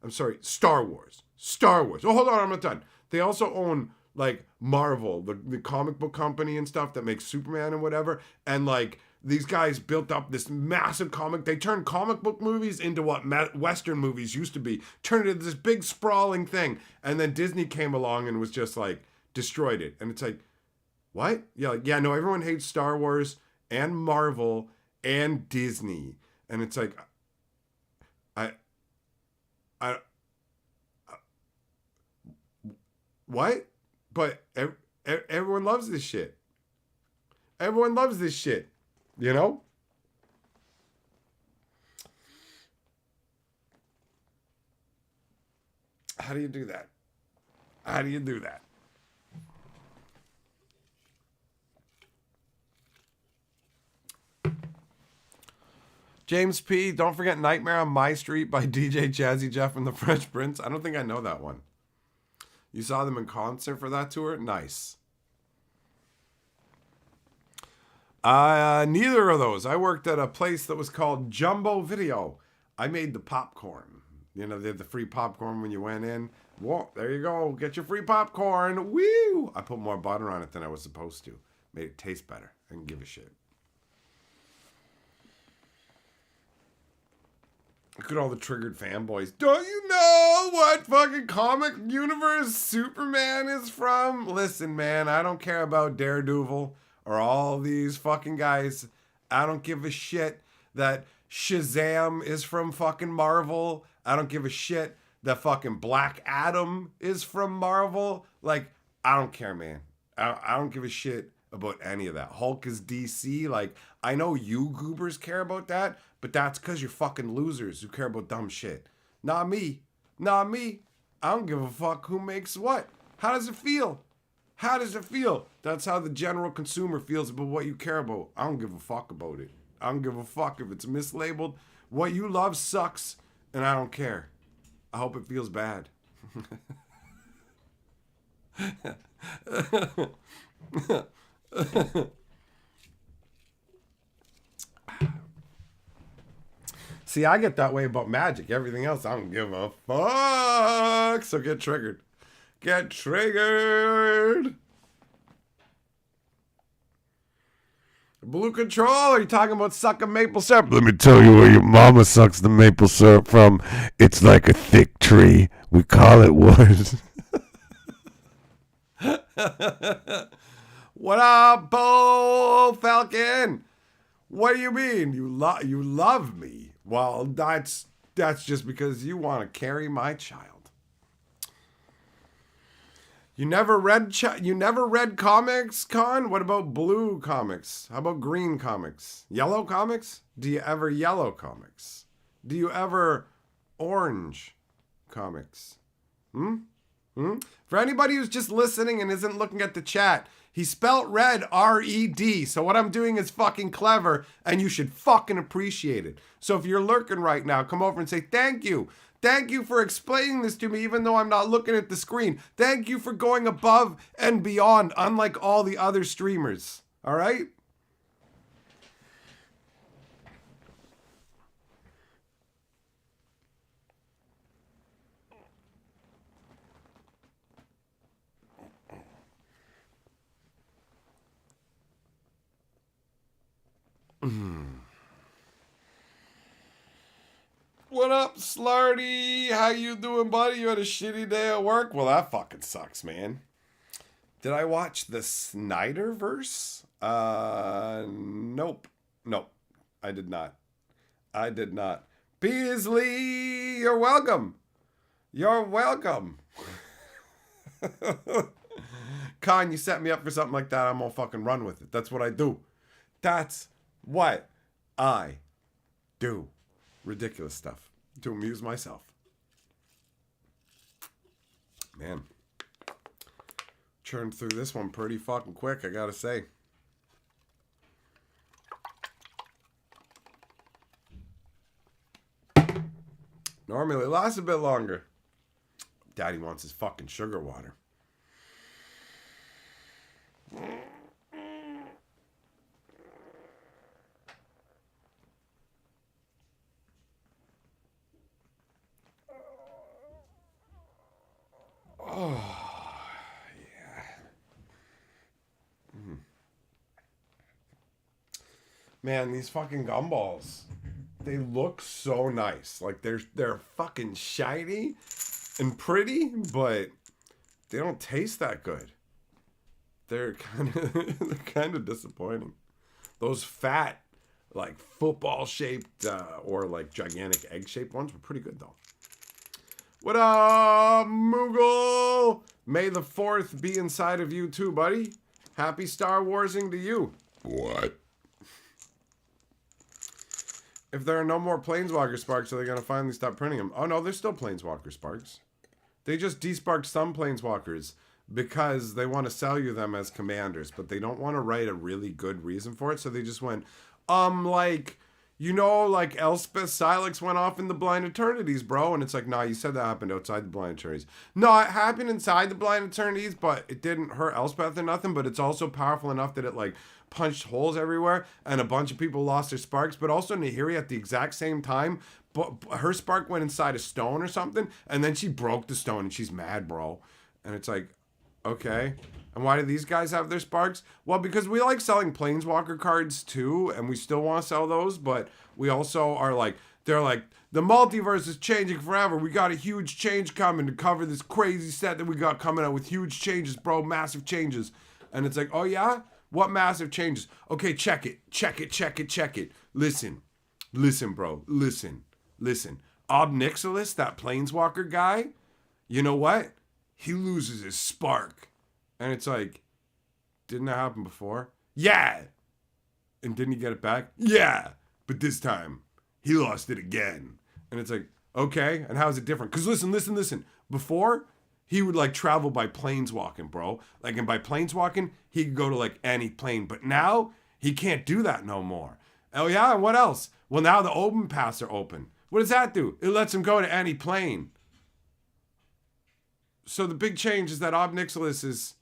I'm sorry, Star Wars. Oh, hold on, I'm not done. They also own like Marvel, the comic book company and stuff that makes Superman and whatever. And like these guys built up this massive they turned comic book movies into what Western movies used to be, turned it into this big sprawling thing. And then Disney came along and was just like destroyed it. And it's like, what? Yeah, like, yeah, no, everyone hates Star Wars and Marvel and Disney. And it's like, what? But everyone loves this shit. Everyone loves this shit. You know? How do you do that? How do you do that? James P., don't forget Nightmare on My Street by DJ Jazzy Jeff and the Fresh Prince. I don't think I know that one. You saw them in concert for that tour? Nice. Neither of those. I worked at a place that was called Jumbo Video. I made the popcorn. You know, they had the free popcorn when you went in. Whoa, there you go. Get your free popcorn. Woo! I put more butter on it than I was supposed to. Made it taste better. I didn't give a shit. Look at all the triggered fanboys. Don't you know what fucking comic universe Superman is from? Listen, man, I don't care about Daredevil or all these fucking guys. I don't give a shit that Shazam is from fucking Marvel. I don't give a shit that fucking Black Adam is from Marvel. Like, I don't care, man. I don't give a shit about any of that. Hulk is DC. Like, I know you goobers care about that, but that's because you're fucking losers who care about dumb shit. Not me. Not me. I don't give a fuck who makes what. How does it feel? How does it feel? That's how the general consumer feels about what you care about. I don't give a fuck about it. I don't give a fuck if it's mislabeled. What you love sucks, and I don't care. I hope it feels bad. See, I get that way about magic. Everything else, I don't give a fuck. So get triggered. Get triggered. Blue Control, are you talking about sucking maple syrup? Let me tell you where your mama sucks the maple syrup from. It's like a thick tree. We call it wood. What up, Bull Falcon? What do you mean? You love me? Well, that's just because you want to carry my child. You never read comics, Con? What about blue comics? How about green comics? Yellow comics? Do you ever yellow comics? Do you ever orange comics? For anybody who's just listening and isn't looking at the chat, he spelt red R-E-D. So what I'm doing is fucking clever, and you should fucking appreciate it. So if you're lurking right now, come over and say thank you. Thank you for explaining this to me, even though I'm not looking at the screen. Thank you for going above and beyond, unlike all the other streamers. All right? What up, Slarty? How you doing, buddy? You had a shitty day at work? Well, that fucking sucks, man. Did I watch the Snyderverse? Nope. I did not. Beasley, you're welcome. Con, you set me up for something like that, I'm gonna fucking run with it. That's what I do. That's what I do. Ridiculous stuff to amuse myself. Man, churned through this one pretty fucking quick, I gotta say. Normally it lasts a bit longer. Daddy wants his fucking sugar water. Oh, yeah. Man, these fucking gumballs, they look so nice. Like they're fucking shiny and pretty, but they don't taste that good. They're kind of disappointing. Those fat, like football shaped or like gigantic egg shaped ones were pretty good though. What up, Moogle? May the 4th be inside of you too, buddy. Happy Star Warsing to you. What? If there are no more Planeswalker Sparks, are they going to finally stop printing them? Oh no, there's still Planeswalker Sparks. They just desparked some Planeswalkers because they want to sell you them as commanders, but they don't want to write a really good reason for it, so they just went, like... You know, like Elspeth Silex went off in the Blind Eternities, bro. And it's like, nah, you said that happened outside the Blind Eternities. No, it happened inside the Blind Eternities, but it didn't hurt Elspeth or nothing. But it's also powerful enough that it, like, punched holes everywhere. And a bunch of people lost their sparks. But also Nahiri at the exact same time, but her spark went inside a stone or something. And then she broke the stone and she's mad, bro. And it's like, okay. And why do these guys have their sparks? Well, because we like selling Planeswalker cards too, and we still want to sell those, but we also are like, they're like, the multiverse is changing forever. We got a huge change coming to cover this crazy set that we got coming out with huge changes, bro, massive changes. And it's like, oh yeah? What massive changes? Okay, check it. Listen, bro, listen. Ob Nixilis, that Planeswalker guy, you know what? He loses his spark. And it's like, didn't that happen before? Yeah! And didn't he get it back? Yeah! But this time, he lost it again. And it's like, okay, and how is it different? Because listen. Before, he would like travel by planeswalking, bro. Like, and by planeswalking, he could go to like any plane. But now, he can't do that no more. Oh yeah, and what else? Well, now the open paths are open. What does that do? It lets him go to any plane. So the big change is that Ob Nixilis is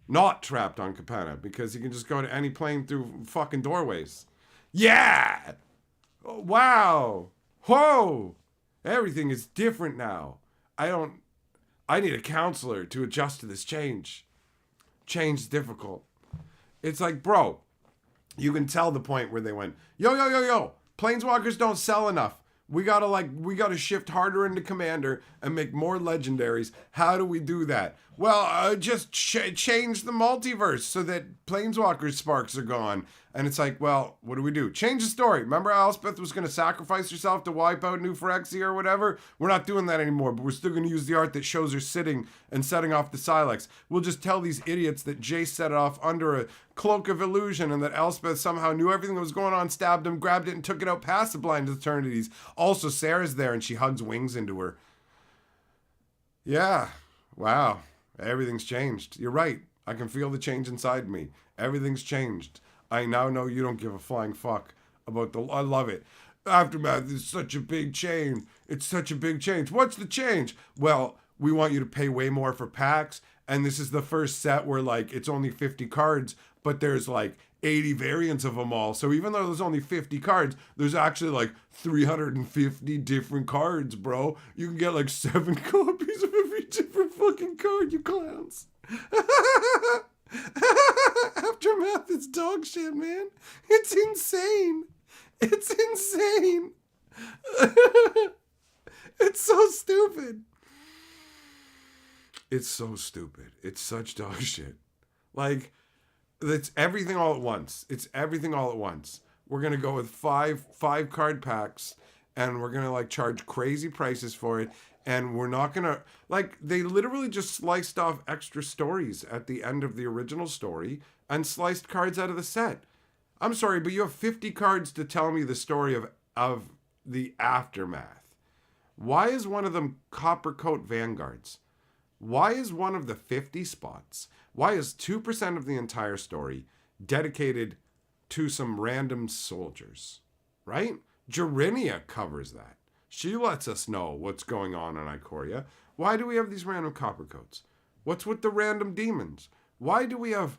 not trapped on Capenna because he can just go to any plane through fucking doorways. Yeah! Oh, wow! Whoa! Everything is different now. I need a counselor to adjust to this change. Change is difficult. It's like, bro, you can tell the point where they went, yo, Planeswalkers don't sell enough. We gotta shift harder into Commander and make more legendaries. How do we do that? Just change the multiverse so that Planeswalker sparks are gone. And it's like, well, what do we do? Change the story. Remember how Elspeth was going to sacrifice herself to wipe out New Phyrexia or whatever? We're not doing that anymore, but we're still going to use the art that shows her sitting and setting off the Silex. We'll just tell these idiots that Jace set it off under a cloak of illusion and that Elspeth somehow knew everything that was going on, stabbed him, grabbed it, and took it out past the Blind Eternities. Also, Sarah's there and she hugs Wings into her. Yeah. Wow. Everything's changed. You're right. I can feel the change inside me. Everything's changed. I now know you don't give a flying fuck about I love it. Aftermath is such a big change. It's such a big change. What's the change? Well, we want you to pay way more for packs. And this is the first set where, like, it's only 50 cards, but there's, like, 80 variants of them all. So even though there's only 50 cards, there's actually, like, 350 different cards, bro. You can get, like, 7 copies of every different fucking card, you clowns. Aftermath is dog shit, man. It's insane. It's insane. It's so stupid. It's so stupid. It's such dog shit. Like, it's everything all at once. It's everything all at once. We're going to go with five card packs, and we're going to, like, charge crazy prices for it. And we're not going to, like, they literally just sliced off extra stories at the end of the original story and sliced cards out of the set. I'm sorry, but you have 50 cards to tell me the story of the Aftermath. Why is one of them Copper Coat Vanguards? Why is one of the 50 spots? Why is 2% of the entire story dedicated to some random soldiers? Right? Jerinia covers that. She lets us know what's going on in Ikoria. Why do we have these random copper coats? What's with the random demons? Why do we have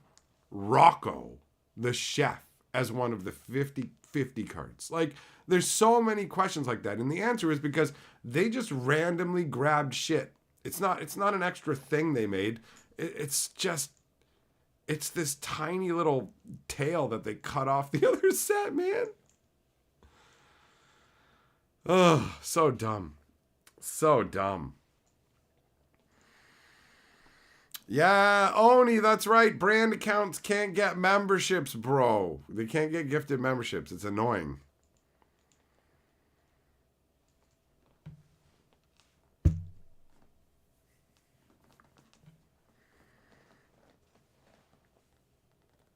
Rocco, the chef, as one of the 50 cards? Like, there's so many questions like that. And the answer is because they just randomly grabbed shit. It's not an extra thing they made. It's this tiny little tail that they cut off the other set, man. Oh, so dumb. So dumb. Yeah, Oni, that's right. Brand accounts can't get memberships, bro. They can't get gifted memberships. It's annoying.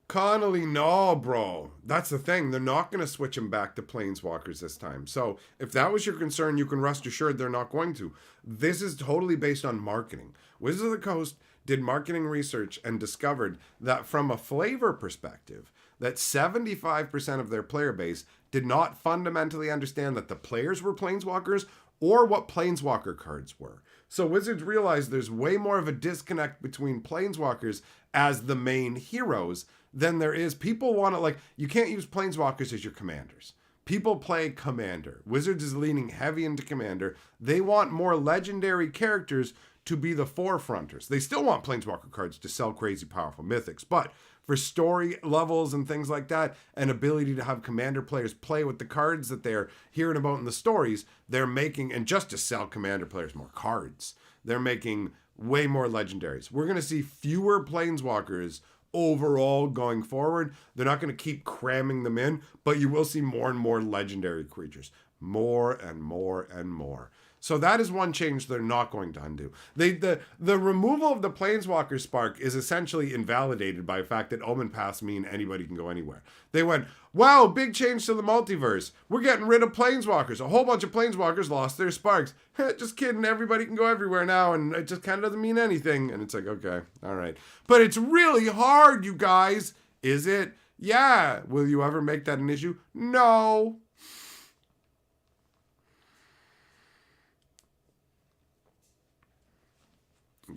Connolly, no, bro. That's the thing. They're not going to switch him back to Planeswalkers this time. So if that was your concern, you can rest assured they're not going to. This is totally based on marketing. Wizards of the Coast did marketing research and discovered that from a flavor perspective, that 75% of their player base did not fundamentally understand that the players were Planeswalkers or what Planeswalker cards were. So Wizards realized there's way more of a disconnect between Planeswalkers as the main heroes than there is. People want to, like, you can't use Planeswalkers as your commanders. People play Commander. Wizards is leaning heavy into Commander. They want more legendary characters to be the forefronters. They still want Planeswalker cards to sell crazy powerful mythics, but for story levels and things like that, and ability to have Commander players play with the cards that they're hearing about in the stories, they're making, and just to sell Commander players more cards, they're making way more legendaries. We're going to see fewer Planeswalkers overall going forward. They're not going to keep cramming them in, but you will see more and more legendary creatures. More and more and more. So that is one change they're not going to undo. The removal of the Planeswalker Spark is essentially invalidated by the fact that Omen Paths mean anybody can go anywhere. They went, wow, big change to the multiverse. We're getting rid of Planeswalkers. A whole bunch of Planeswalkers lost their sparks. Just kidding, everybody can go everywhere now, and it just kind of doesn't mean anything. And it's like, okay, all right. But it's really hard, you guys. Is it? Yeah. Will you ever make that an issue? No.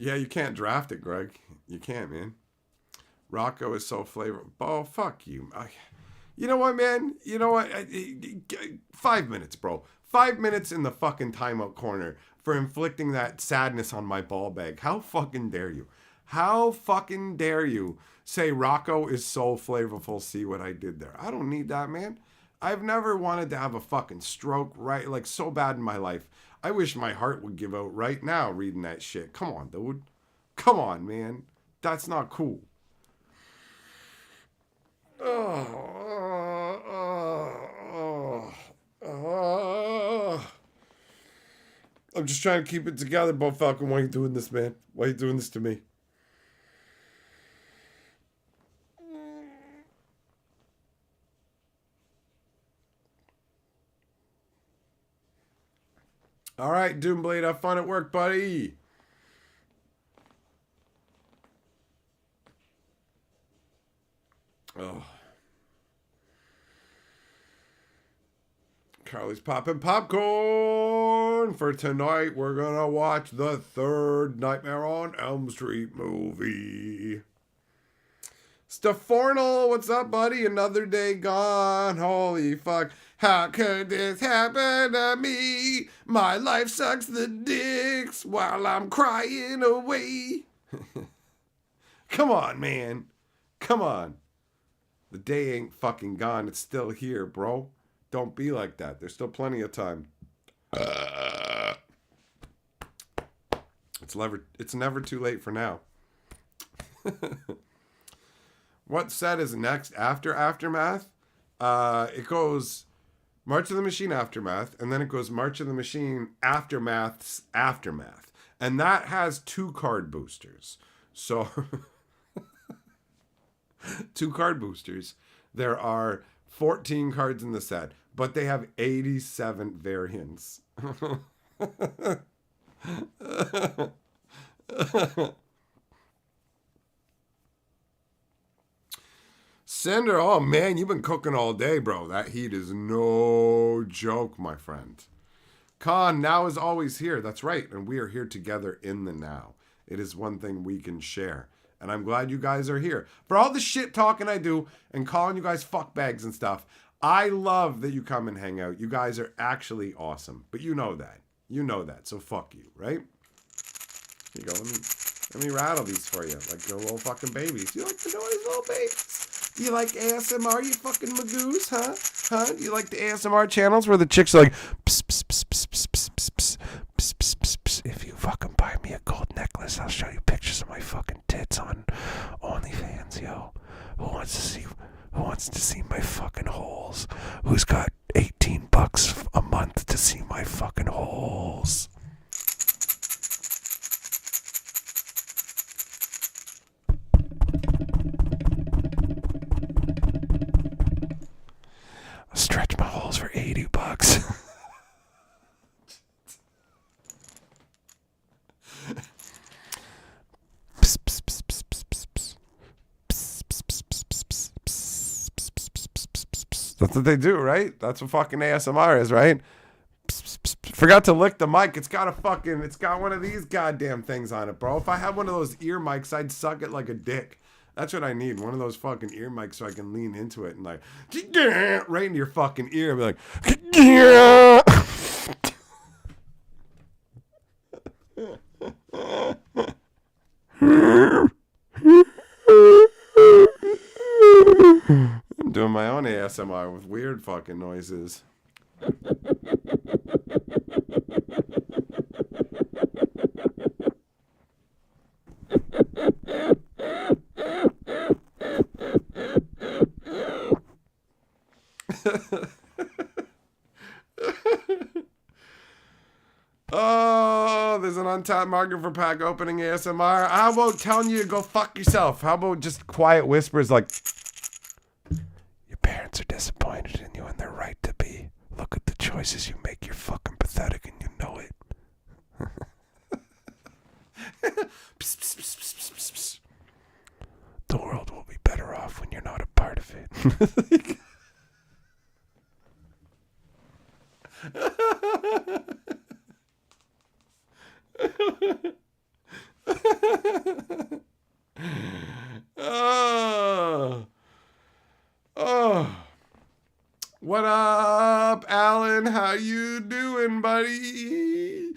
Yeah, you can't draft it, Greg. You can't, man. Rocco is so flavorful. Oh, fuck you. You know what, man? You know what? 5 minutes, bro. 5 minutes in the fucking timeout corner for inflicting that sadness on my ball bag. How fucking dare you? How fucking dare you say Rocco is so flavorful? See what I did there? I don't need that, man. I've never wanted to have a fucking stroke, right? Like, so bad in my life. I wish my heart would give out right now reading that shit. Come on, dude. Come on, man. That's not cool. I'm just trying to keep it together, Bo Falcon. Why are you doing this, man? Why are you doing this to me? All right, Doomblade, have fun at work, buddy. Oh. Carly's popping popcorn. For tonight, we're going to watch the third Nightmare on Elm Street movie. Stefornal, what's up, buddy? Another day gone. Holy fuck. How could this happen to me? My life sucks the dicks while I'm crying away. Come on, man. Come on. The day ain't fucking gone. It's still here, bro. Don't be like that. There's still plenty of time. It's never too late for now. What set is next after Aftermath? It goes March of the Machine Aftermath, and then it goes March of the Machine Aftermath's Aftermath. And that has 2 card boosters. So, 2 card boosters. There are 14 cards in the set, but they have 87 variants. Cinder, oh man, you've been cooking all day, bro. That heat is no joke, my friend. Khan, now is always here. That's right, and we are here together in the now. It is one thing we can share. And I'm glad you guys are here. For all the shit talking I do and calling you guys fuckbags and stuff, I love that you come and hang out. You guys are actually awesome. But you know that. You know that. So fuck you, right? Here you go. Let me rattle these for you like your little fucking babies. You like the noise, little babies? Do you like ASMR, you fucking magoos, huh? Huh? Do you like the ASMR channels where the chicks are like, pss, pss, pss, pss, pss, pss, pss, pss, pss, pss, pss, pss. If you fucking buy me a gold necklace, I'll show you pictures of my fucking tits on OnlyFans, yo. Who wants to see my fucking holes? Who's got $18 a month to see my fucking holes? I'll stretch my holes for $80. That's what they do, right? That's what fucking ASMR is, right? Forgot to lick the mic. It's got one of these goddamn things on it, bro. If I had one of those ear mics, I'd suck it like a dick. That's what I need. One of those fucking ear mics so I can lean into it and like, right into your fucking ear and be like, I'm doing my own ASMR with weird fucking noises. Oh, there's an untapped market for pack opening ASMR. How about telling you to go fuck yourself? How about just quiet whispers like, your parents are disappointed in you and they're right to be. Look at the choices you make. You're fucking pathetic and you know it. Psst, psst, psst, psst, psst, psst. The world will be better off when you're not a part of it. Oh. What up, Alan? How you doing, buddy?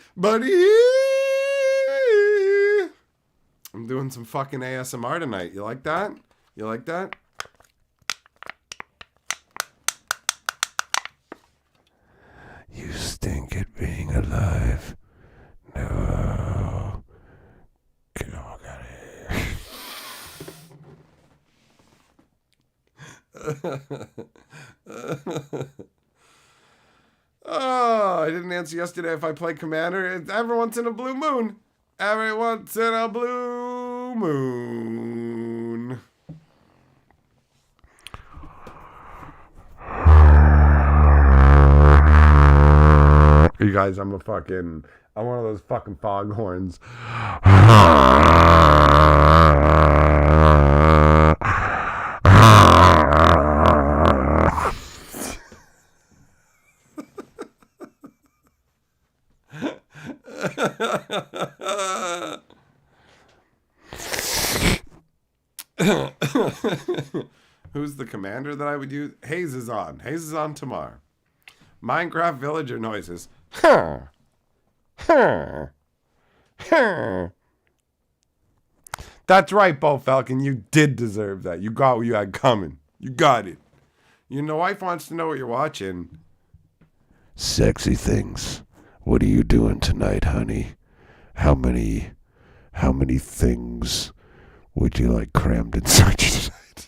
I'm doing some fucking ASMR tonight. You like that? You like that? You stink at being alive. No. Oh, God. Oh, I didn't answer yesterday if I play Commander. It's every once in a blue moon. Every once in a blue moon. You guys, I'm one of those fucking foghorns. Who's the commander that I would use? Hayes is on. Hayes is on tomorrow. Minecraft villager noises. That's right, Bo Falcon. You did deserve that. You got what you had coming. You got it. Your wife wants to know what you're watching. Sexy things. What are you doing tonight, honey? How many things would you like crammed inside you tonight?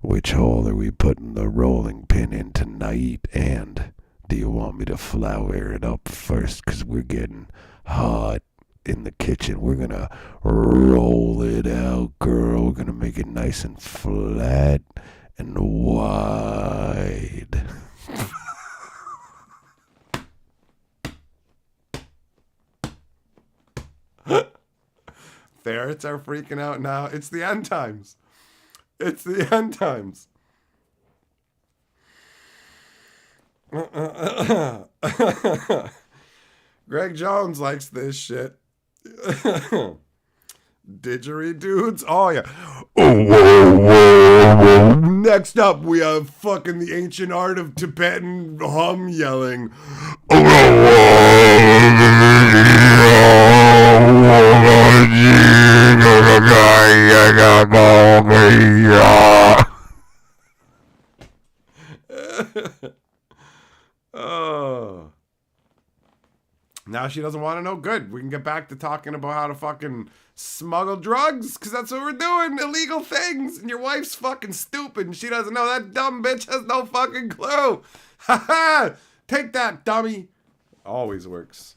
Which hole are we putting the rolling pin in tonight? And do you want me to flour it up first? 'Cause we're getting hot in the kitchen. We're gonna roll it out, girl. We're gonna make it nice and flat and wide. Ferrets are freaking out now. It's the end times. It's the end times. Greg Jones likes this shit. Didgeridudes? Oh, yeah. Next up, we have fucking the ancient art of Tibetan hum yelling. Oh. Now she doesn't want to know. Good. We can get back to talking about how to fucking smuggle drugs, because that's what we're doing. Illegal things. And your wife's fucking stupid and she doesn't know. That dumb bitch has no fucking clue. Ha ha. Take that, dummy. Always works.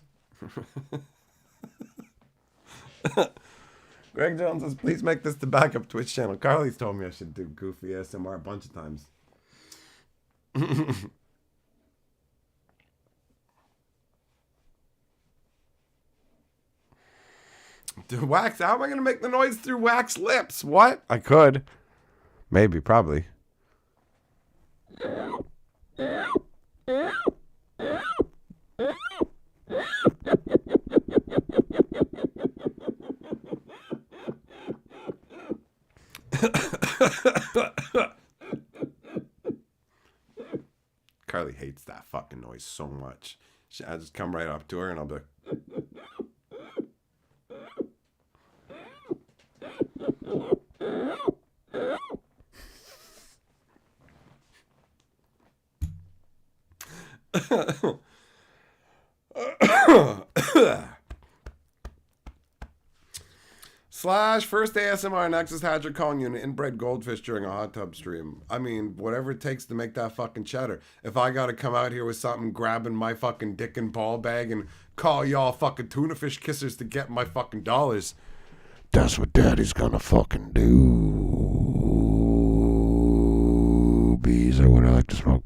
Greg Jones says, please make this the backup Twitch channel. Carly's told me I should do goofy ASMR a bunch of times. Do wax? How am I going to make the noise through wax lips? What? I could. Maybe, probably. Carly hates that fucking noise so much. I just come right up to her and I'll be like, Slash first ASMR Nexus Hatcher calling you an inbred goldfish during a hot tub stream. I mean, whatever it takes to make that fucking cheddar. If I gotta come out here with something grabbing my fucking dick and ball bag and call y'all fucking tuna fish kissers to get my fucking dollars, that's what daddy's gonna fucking do. Bees are what I like to smoke.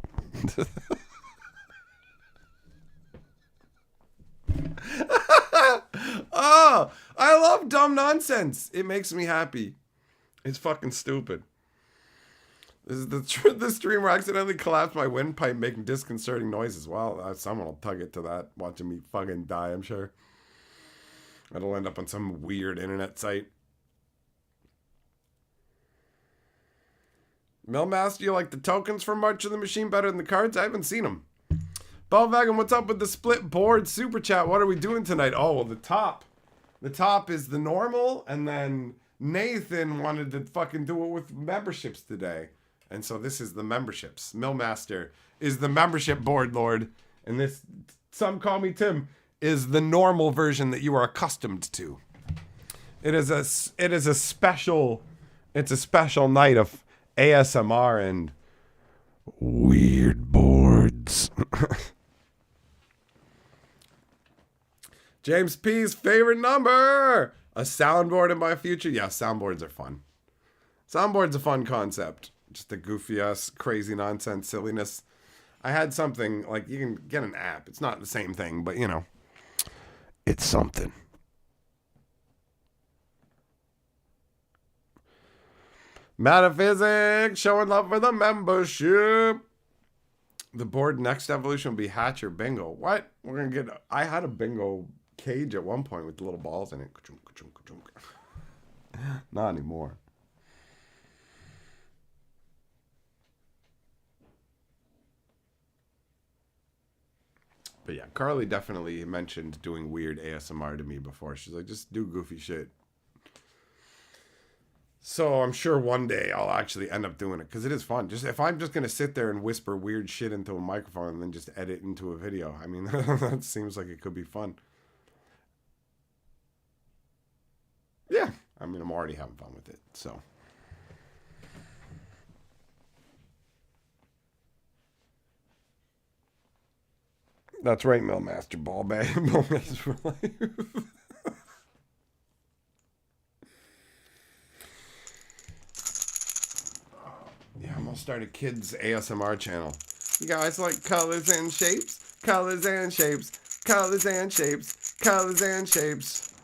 Oh, I love dumb nonsense. It makes me happy. It's fucking stupid. This is the stream where I accidentally collapsed my windpipe making disconcerting noises. Well, someone will tug it to that, watching me fucking die, I'm sure. It'll end up on some weird internet site. Millmaster, you like the tokens from March of the Machine better than the cards? I haven't seen them. Belvagan, what's up with the split board super chat? What are we doing tonight? Oh, well, the top is the normal, and then Nathan wanted to fucking do it with memberships today. And so this is the memberships. Millmaster is the membership board lord, and this, some call me Tim, is the normal version that you are accustomed to. It is a special It's a special night of ASMR and weird boards. James P's favorite number. A soundboard in my future. Yeah, soundboards are fun. Soundboard's a fun concept. Just a goofy ass, crazy nonsense silliness. I had something like you can get an app. It's not the same thing, but you know. It's something. Metaphysics showing love for the membership. The board next evolution will be Hatch or Bingo. What? We're gonna get. I had a bingo cage at one point with the little balls in it. Not anymore. But yeah, Carly definitely mentioned doing weird ASMR to me before. She's like, just do goofy shit. So I'm sure one day I'll actually end up doing it because it is fun. Just if I'm just gonna sit there and whisper weird shit into a microphone and then just edit into a video, I mean that seems like it could be fun. Yeah, I mean I'm already having fun with it. So that's right, Millmaster Ball Bag. Millmaster for life. Yeah, I'm gonna start a kids ASMR channel. You guys like colors and shapes? Colors and shapes. Colors and shapes. Colors and shapes.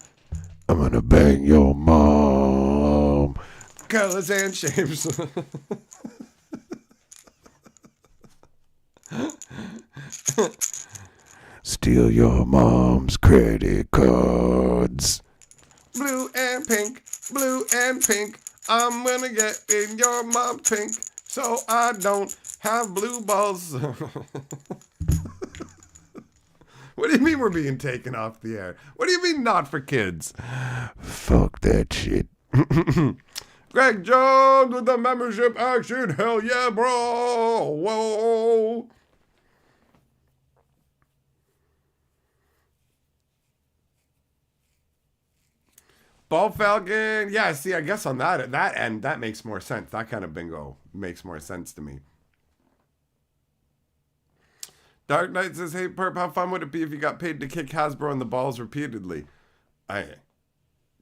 I'm gonna bang your mom. Colors and shapes. Steal your mom's credit cards. Blue and pink. Blue and pink. I'm gonna get in your mom pink so I don't have blue balls. What do you mean we're being taken off the air? What do you mean not for kids? Fuck that shit. Greg Jones with the membership action. Hell yeah, bro. Whoa. Ball Falcon. Yeah, see, I guess on that end, that makes more sense. That kind of bingo makes more sense to me. Dark Knight says, hey, Perp, how fun would it be if you got paid to kick Hasbro in the balls repeatedly?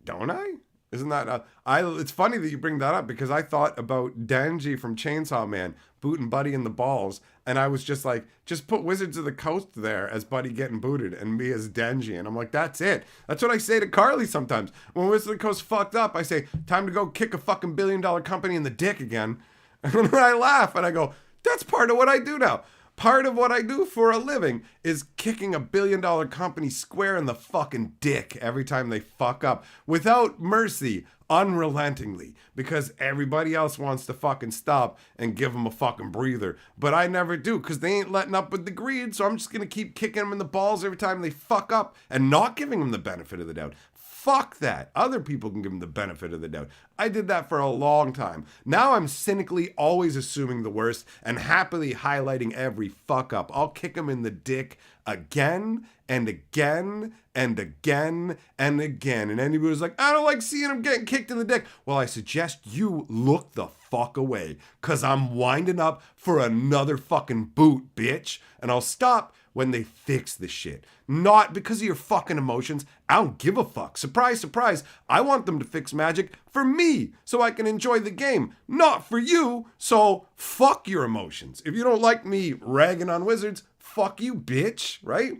Don't I? Isn't that... it's funny that you bring that up because I thought about Danji from Chainsaw Man booting Buddy in the balls, and I was just like, just put Wizards of the Coast there as Buddy getting booted and me as Danji, and I'm like, that's it. That's what I say to Carly sometimes. When Wizards of the Coast fucked up, I say, time to go kick a fucking billion-dollar company in the dick again. And then I laugh, and I go, that's part of what I do now. Part of what I do for a living is kicking a billion-dollar company square in the fucking dick every time they fuck up without mercy, unrelentingly, because everybody else wants to fucking stop and give them a fucking breather. But I never do because they ain't letting up with the greed, so I'm just going to keep kicking them in the balls every time they fuck up and not giving them the benefit of the doubt. Fuck that. Other people can give them the benefit of the doubt. I did that for a long time. Now I'm cynically always assuming the worst and happily highlighting every fuck up. I'll kick them in the dick again and again and again and again. And anybody was like, I don't like seeing them getting kicked in the dick. Well, I suggest you look the fuck away because I'm winding up for another fucking boot, bitch. And I'll stop when they fix the shit. Not because of your fucking emotions. I don't give a fuck. Surprise, surprise. I want them to fix Magic for me so I can enjoy the game. Not for you. So fuck your emotions. If you don't like me ragging on Wizards, fuck you, bitch. Right?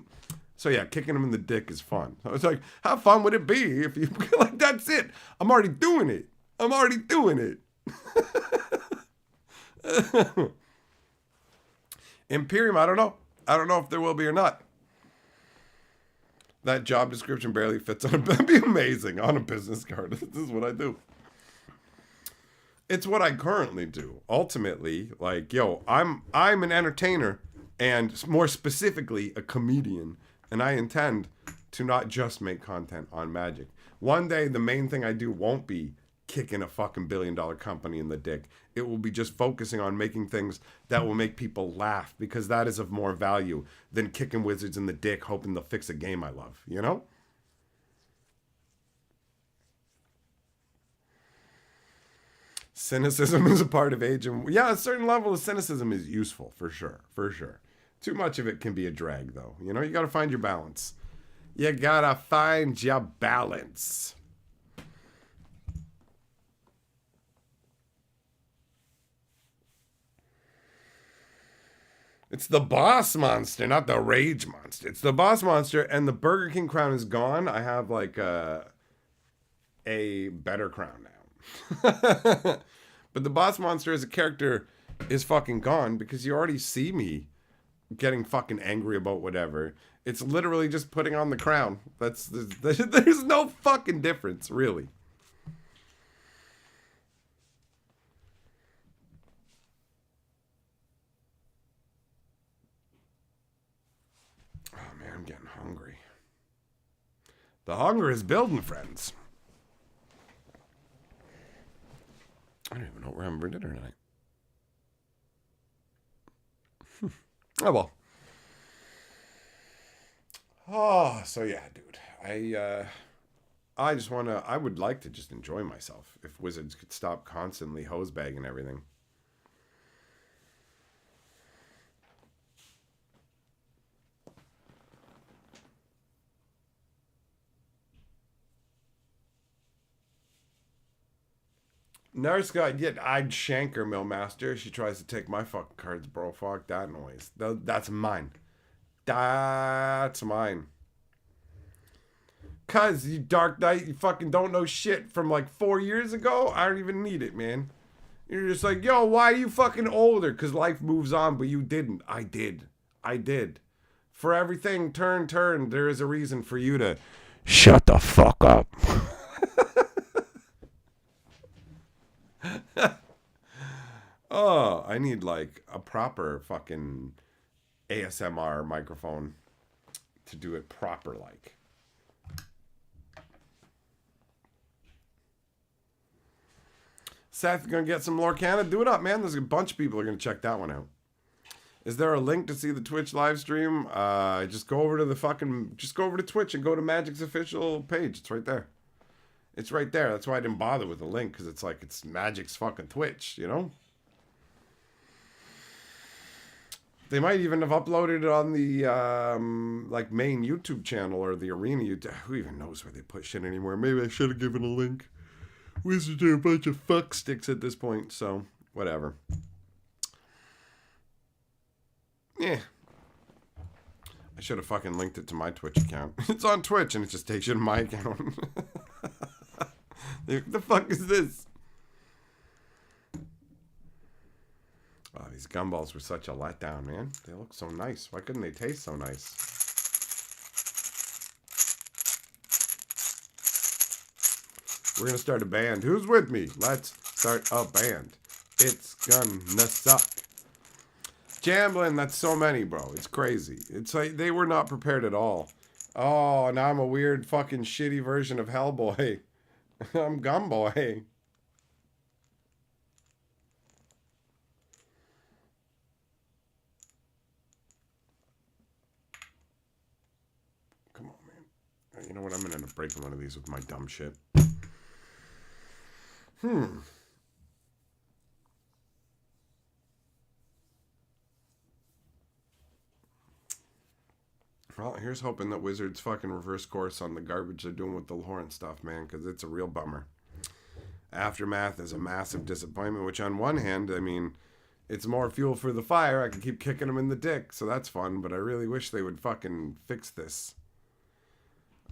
So yeah, kicking them in the dick is fun. So it's like, how fun would it be if you like, that's it. I'm already doing it. I'm already doing it. Imperium, I don't know. I don't know if there will be or not. That job description barely fits on that'd be amazing on a business card. This is what I do. It's what I currently do. Ultimately, like, yo, I'm an entertainer and more specifically a comedian, and I intend to not just make content on Magic. One day the main thing I do won't be kicking a fucking billion-dollar company in the dick. It will be just focusing on making things that will make people laugh because that is of more value than kicking Wizards in the dick hoping they'll fix a game I love, you know? Cynicism is a part of age. And yeah, a certain level of cynicism is useful, for sure. For sure. Too much of it can be a drag, though. You know, you got to find your balance. You got to find your balance. It's the boss monster, not the rage monster. It's the boss monster, and the Burger King crown is gone. I have like a better crown now. But the boss monster as a character is fucking gone because you already see me getting fucking angry about whatever. It's literally just putting on the crown. There's no fucking difference, really. Oh man, I'm getting hungry. The hunger is building, friends. I don't even know what we're having for dinner tonight. Oh well. Oh, so yeah, dude. I just wanna. I would like to just enjoy myself if Wizards could stop constantly hose bagging everything. Nurse got I'd shank her, Millmaster. She tries to take my fucking cards, bro. Fuck that noise. That's mine. That's mine. Cuz, you Dark Knight, you fucking don't know shit from like 4 years ago. I don't even need it, man. You're just like, yo, why are you fucking older? Cuz life moves on, but you didn't. I did. I did. For everything, turn, there is a reason for you to Shut the fuck up. Oh, I need like a proper fucking ASMR microphone to do it proper like. Seth, gonna get some Lorcana? Do it up, man. There's a bunch of people are gonna check that one out. Is there a link to see the Twitch live stream? Just go over to Twitch and go to Magic's official page. It's right there. It's right there. That's why I didn't bother with the link, because it's Magic's fucking Twitch, you know? They might even have uploaded it on the main YouTube channel or the Arena YouTube. Who even knows where they put shit anymore? Maybe I should have given a link. Wizards are a bunch of fuck sticks at this point, so whatever. Yeah. I should have fucking linked it to my Twitch account. It's on Twitch and it just takes you to my account. The fuck is this? Oh, these gumballs were such a letdown, man. They look so nice. Why couldn't they taste so nice? We're gonna start a band. Who's with me? Let's start a band. It's gonna suck. Jamblin', that's so many, bro. It's crazy. It's like they were not prepared at all. Oh, now I'm a weird fucking shitty version of Hellboy. I'm Gumboy. Come on, man. You know what? I'm gonna end up breaking one of these with my dumb shit. Well, here's hoping that Wizards fucking reverse course on the garbage they're doing with the Lawrence stuff, man, because it's a real bummer. Aftermath is a massive disappointment, which on one hand, I mean, it's more fuel for the fire. I can keep kicking them in the dick, so that's fun, but I really wish they would fucking fix this.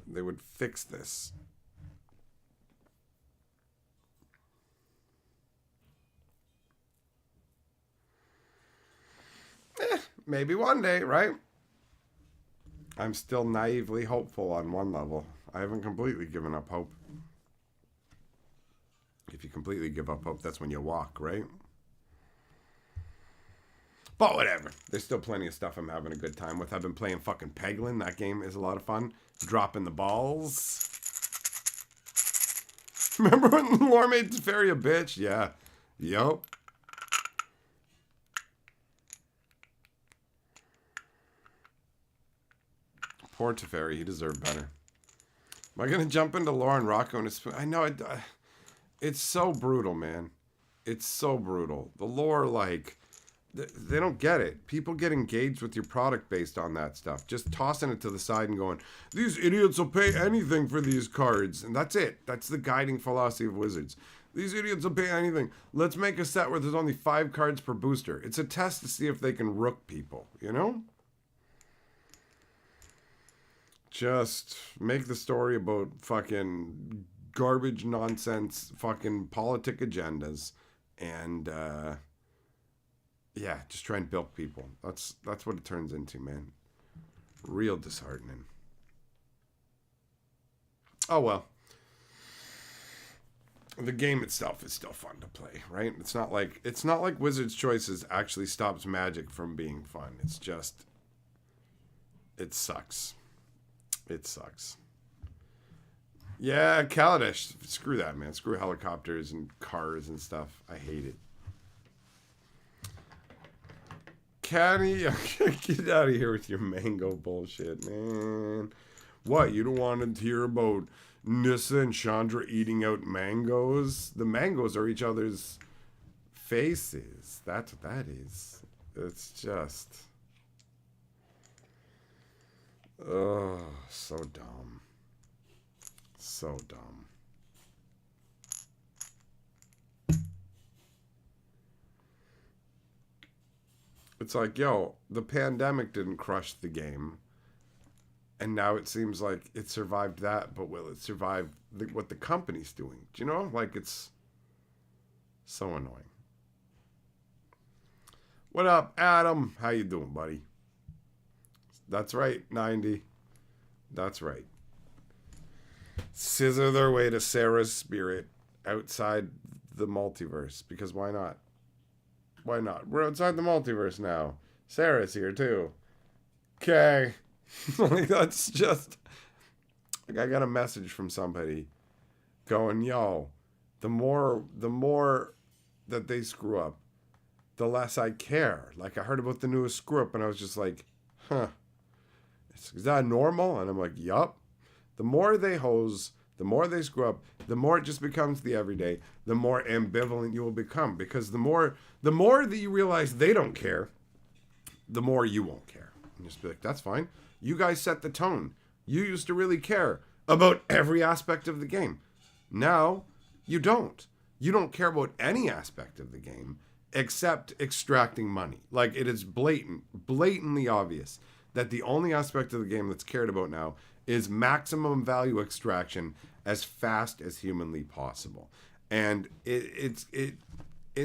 They would fix this. Maybe one day, right? I'm still naively hopeful on one level. I haven't completely given up hope. If you completely give up hope, that's when you walk, right? But whatever. There's still plenty of stuff I'm having a good time with. I've been playing fucking Peglin. That game is a lot of fun. Dropping the balls. Remember when Lore made Teferi a bitch? Yeah. Yup. Poor Teferi, he deserved better. Am I gonna jump into Lauren Rocco and his? I know it's so brutal, man. It's so brutal. The lore, like, they don't get it. People get engaged with your product based on that stuff. Just tossing it to the side and going, these idiots will pay anything for these cards. And that's it. That's the guiding philosophy of Wizards. These idiots will pay anything. Let's make a set where there's only 5 cards per booster. It's a test to see if they can rook people, you know? Just make the story about fucking garbage nonsense, fucking politic agendas, and yeah, just try and bilk people. That's what it turns into, man. Real disheartening. Oh well. The game itself is still fun to play, right? It's not like Wizard's Choices actually stops Magic from being fun. It's just it sucks. It sucks. Yeah, Kaladesh. Screw that, man. Screw helicopters and cars and stuff. I hate it. Caddy, get out of here with your mango bullshit, man. What, you don't want to hear about Nissa and Chandra eating out mangoes? The mangoes are each other's faces. That's what that is. It's just... oh, so dumb. So dumb. It's like, yo, the pandemic didn't crush the game. And now it seems like it survived that, but will it survive what the company's doing? Do you know? Like, it's so annoying. What up, Adam? How you doing, buddy? That's right, 90. That's right. Scissor their way to Sarah's spirit outside the multiverse. Because why not? Why not? We're outside the multiverse now. Sarah's here too. Okay. Like, that's just... like, I got a message from somebody going, yo, the more that they screw up, the less I care. Like, I heard about the newest screw up and I was just like, huh. Is that normal? And I'm like, yup. The more they hose, the more they screw up, the more it just becomes the everyday, the more ambivalent you will become. Because the more that you realize they don't care, the more you won't care. And just be like, that's fine. You guys set the tone. You used to really care about every aspect of the game. Now, you don't. You don't care about any aspect of the game except extracting money. Like, it is blatantly obvious that the only aspect of the game that's cared about now is maximum value extraction as fast as humanly possible. And it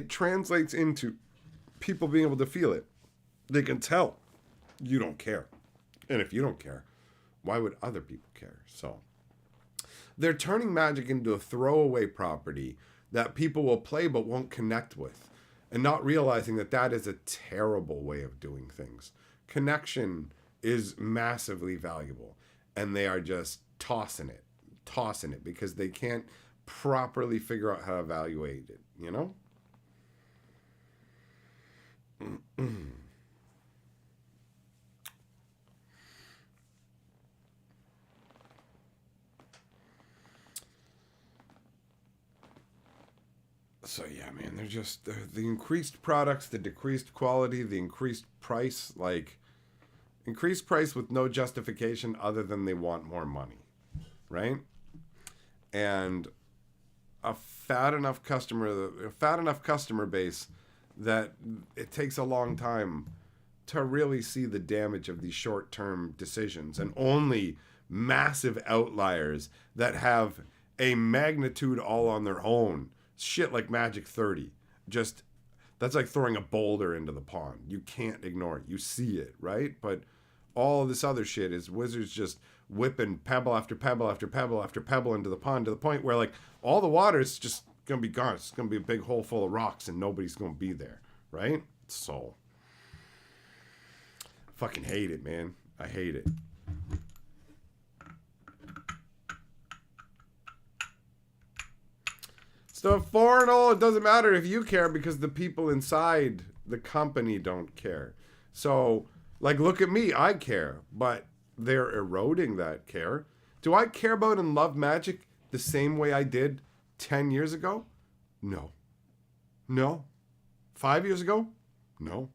translates into people being able to feel it. They can tell you don't care. And if you don't care, why would other people care? So they're turning Magic into a throwaway property that people will play but won't connect with, and not realizing that that is a terrible way of doing things. Connection is massively valuable, and they are just tossing it because they can't properly figure out how to evaluate it, you know? So yeah, man, they're just the increased products, the decreased quality, the increased price, like increased price with no justification other than they want more money, right? And a fat enough customer base that it takes a long time to really see the damage of these short-term decisions, and only massive outliers that have a magnitude all on their own. Shit like Magic 30. Just, that's like throwing a boulder into the pond. You can't ignore it. You see it, right? But all of this other shit is Wizards just whipping pebble after pebble after pebble after pebble into the pond, to the point where, like, all the water is just going to be gone. It's going to be a big hole full of rocks and nobody's going to be there, right? So, fucking hate it, man. I hate it. So for and all, it doesn't matter if you care, because the people inside the company don't care. So, like, look at me, I care, but they're eroding that care. Do I care about and love Magic the same way I did 10 years ago? No. No. 5 years ago? No.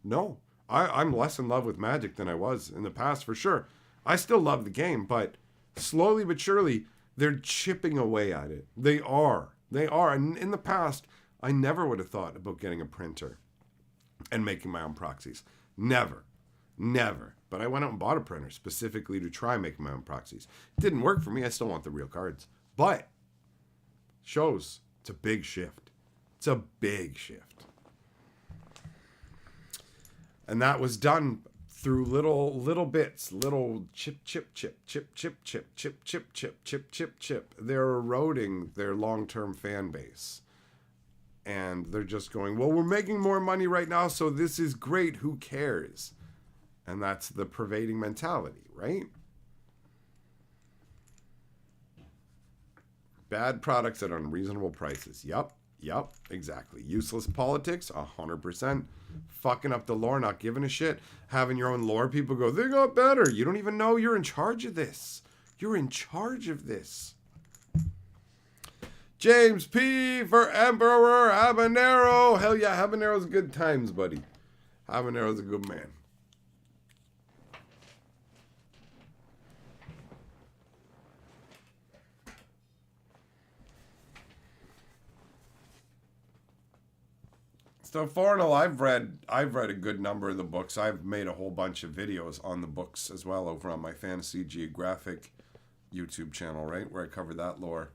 No. I'm less in love with Magic than I was in the past, for sure. I still love the game, but slowly but surely, they're chipping away at it. They are. They are. And in the past, I never would have thought about getting a printer and making my own proxies. Never. Never. But I went out and bought a printer specifically to try making my own proxies. It didn't work for me. I still want the real cards. But shows it's a big shift. It's a big shift. And that was done through little bits, little chip. They're eroding their long-term fan base. And they're just going, well, we're making more money right now, so this is great. Who cares? And that's the pervading mentality, right? Bad products at unreasonable prices. Yup, exactly. Useless politics, 100%. Fucking up the lore, not giving a shit. Having your own lore, people go, they got better. You don't even know you're in charge of this. You're in charge of this. James P. for Emperor Habanero. Hell yeah, Habanero's good times, buddy. Habanero's a good man. So Fornal, I've read a good number of the books. I've made a whole bunch of videos on the books as well over on my Fantasy Geographic YouTube channel, right, where I cover that lore.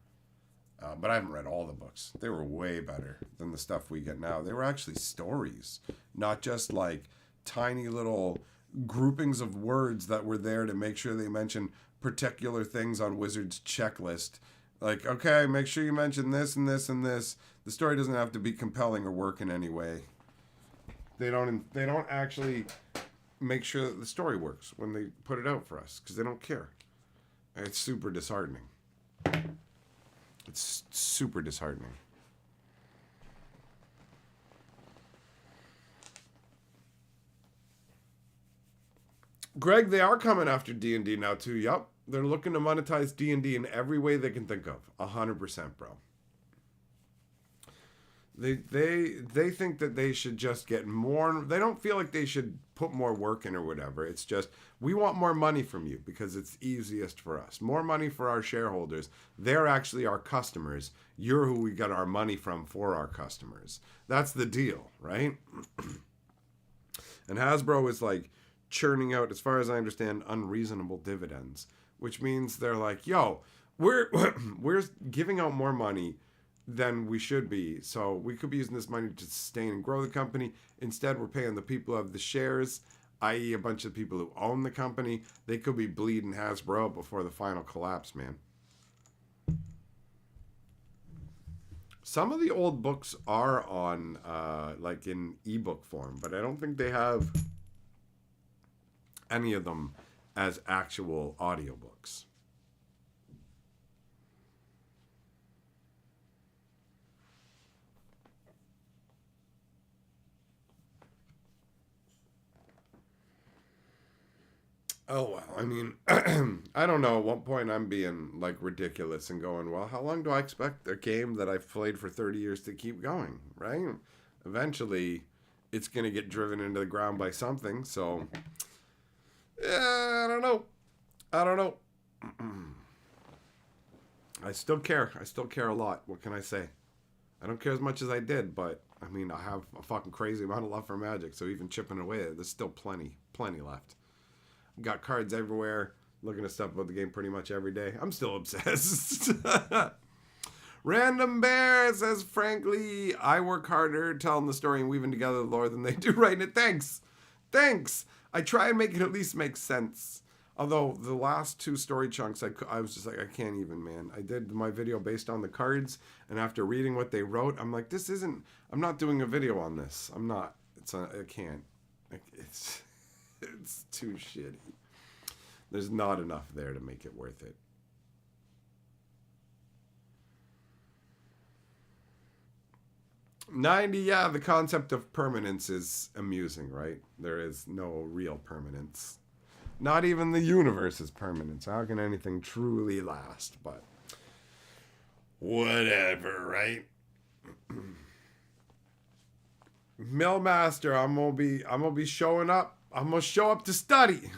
But I haven't read all the books. They were way better than the stuff we get now. They were actually stories, not just like tiny little groupings of words that were there to make sure they mention particular things on Wizard's checklist. Like, okay, make sure you mention this and this and this. The story doesn't have to be compelling or work in any way. They don't actually make sure that the story works when they put it out for us because they don't care. It's super disheartening. It's super disheartening. Greg, they are coming after D&D now too. Yup. They're looking to monetize D&D in every way they can think of. 100%, bro. They think that they should just get more. They don't feel like they should put more work in or whatever. It's just, we want more money from you because it's easiest for us. More money for our shareholders. They're actually our customers. You're who we get our money from for our customers. That's the deal, right? And Hasbro is like churning out, as far as I understand, unreasonable dividends, which means they're like, yo, we're giving out more money than we should be. So we could be using this money to sustain and grow the company. Instead, we're paying the people who have the shares, i.e. a bunch of people who own the company. They could be bleeding Hasbro before the final collapse, man. Some of the old books are on, like in ebook form, but I don't think they have any of them as actual audiobooks. Oh, well, I mean, I don't know. At one point, I'm being, like, ridiculous and going, well, how long do I expect a game that I've played for 30 years to keep going, right? Eventually, it's going to get driven into the ground by something, so, yeah, I don't know. I still care. I still care a lot. What can I say? I don't care as much as I did, but, I mean, I have a fucking crazy amount of love for Magic, so even chipping away, there's still plenty left. Got cards everywhere. Looking at stuff about the game pretty much every day. I'm still obsessed. Random Bear says, frankly, I work harder telling the story and weaving together the lore than they do writing it. Thanks. I try and make it at least make sense. Although the last two story chunks, I was just like, I can't even, man. I did my video based on the cards, and after reading what they wrote, I'm like, I'm not doing a video on this. I'm not. I can't. It's too shitty. There's not enough there to make it worth it. Yeah, the concept of permanence is amusing, right? There is no real permanence. Not even the universe is permanent. So how can anything truly last? But whatever, right? Millmaster, I'm gonna be showing up. I'm gonna show up to study.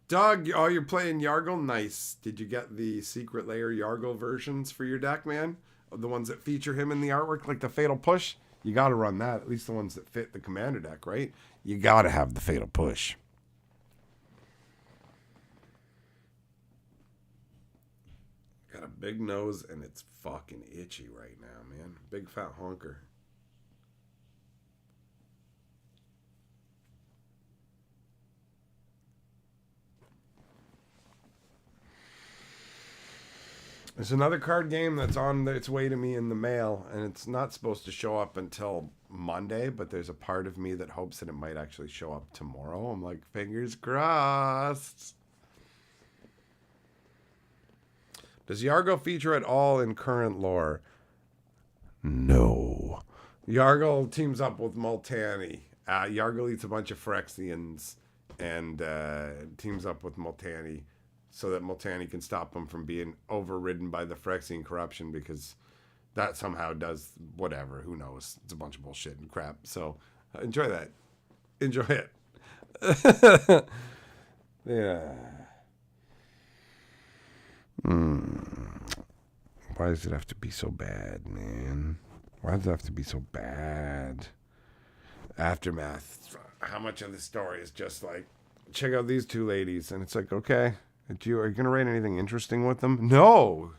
Doug, oh, you're playing Yargle? Nice. Did you get the secret layer Yargle versions for your deck, man? The ones that feature him in the artwork, like the Fatal Push? You gotta run that. At least the ones that fit the Commander deck, right? You gotta have the Fatal Push. Got a big nose and it's fucking itchy right now, man. Big fat honker. There's another card game that's on its way to me in the mail, and it's not supposed to show up until Monday, but there's a part of me that hopes that it might actually show up tomorrow. I'm like, fingers crossed. Does Yargle feature at all in current lore? No. Yargle teams up with Multani. Yargle eats a bunch of Phyrexians and teams up with Multani so that Multani can stop him from being overridden by the Phyrexian corruption, because that somehow does whatever. Who knows? It's a bunch of bullshit and crap. So enjoy that. Enjoy it. Yeah. Why does it have to be so bad, man? Why does it have to be so bad? Aftermath. How much of the story is just like, check out these two ladies, and it's like, okay, are you going to write anything interesting with them? No.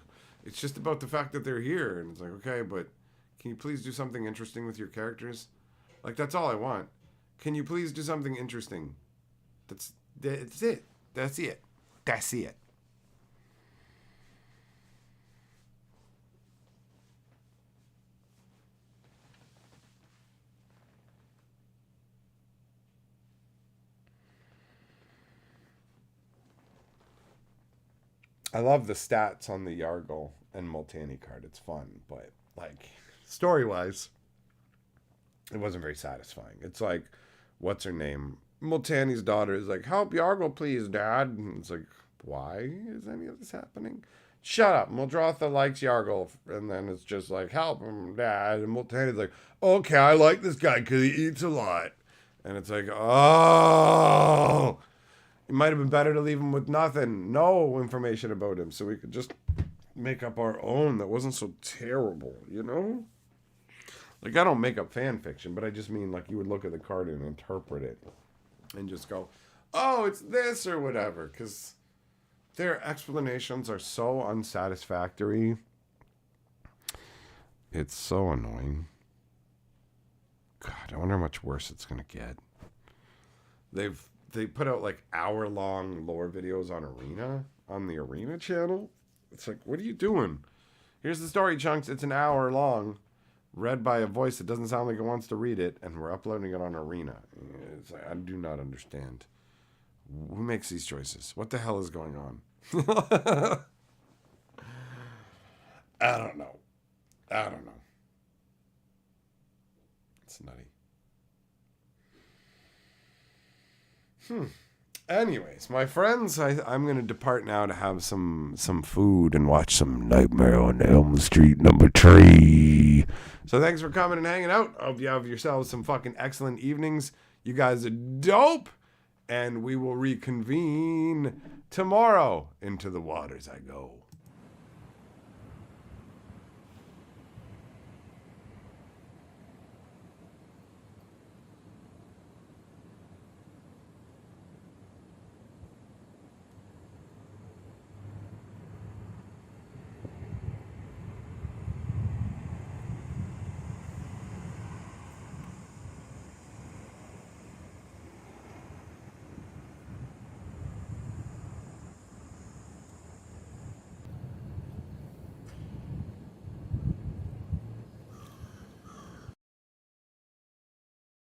It's just about the fact that they're here, and it's like, okay, but can you please do something interesting with your characters? Like, that's all I want. Can you please do something interesting? That's it. That's it. That's it. I love the stats on the Yargle and Multani card. It's fun, but like story-wise, it wasn't very satisfying. It's like, what's her name? Multani's daughter is like, help Yargle, please, Dad. And it's like, why is any of this happening? Shut up. Muldrotha likes Yargle. And then it's just like, help him, Dad. And Multani's like, okay, I like this guy because he eats a lot. And it's like, oh... It might have been better to leave him with nothing, no information about him, so we could just make up our own that wasn't so terrible, you know? Like, I don't make up fan fiction, but I just mean, like, you would look at the card and interpret it and just go, oh, it's this or whatever, because their explanations are so unsatisfactory. It's so annoying. God, I wonder how much worse it's going to get. They put out like hour-long lore videos on the Arena channel. It's like, what are you doing? Here's the story chunks. It's an hour long, read by a voice that doesn't sound like it wants to read it, and we're uploading it on Arena. It's like, I do not understand. Who makes these choices? What the hell is going on? I don't know. It's nutty. Anyways, my friends, I'm going to depart now to have some food and watch some Nightmare on Elm Street #3. So thanks for coming and hanging out. I hope you have yourselves some fucking excellent evenings. You guys are dope. And we will reconvene tomorrow. Into the waters I go.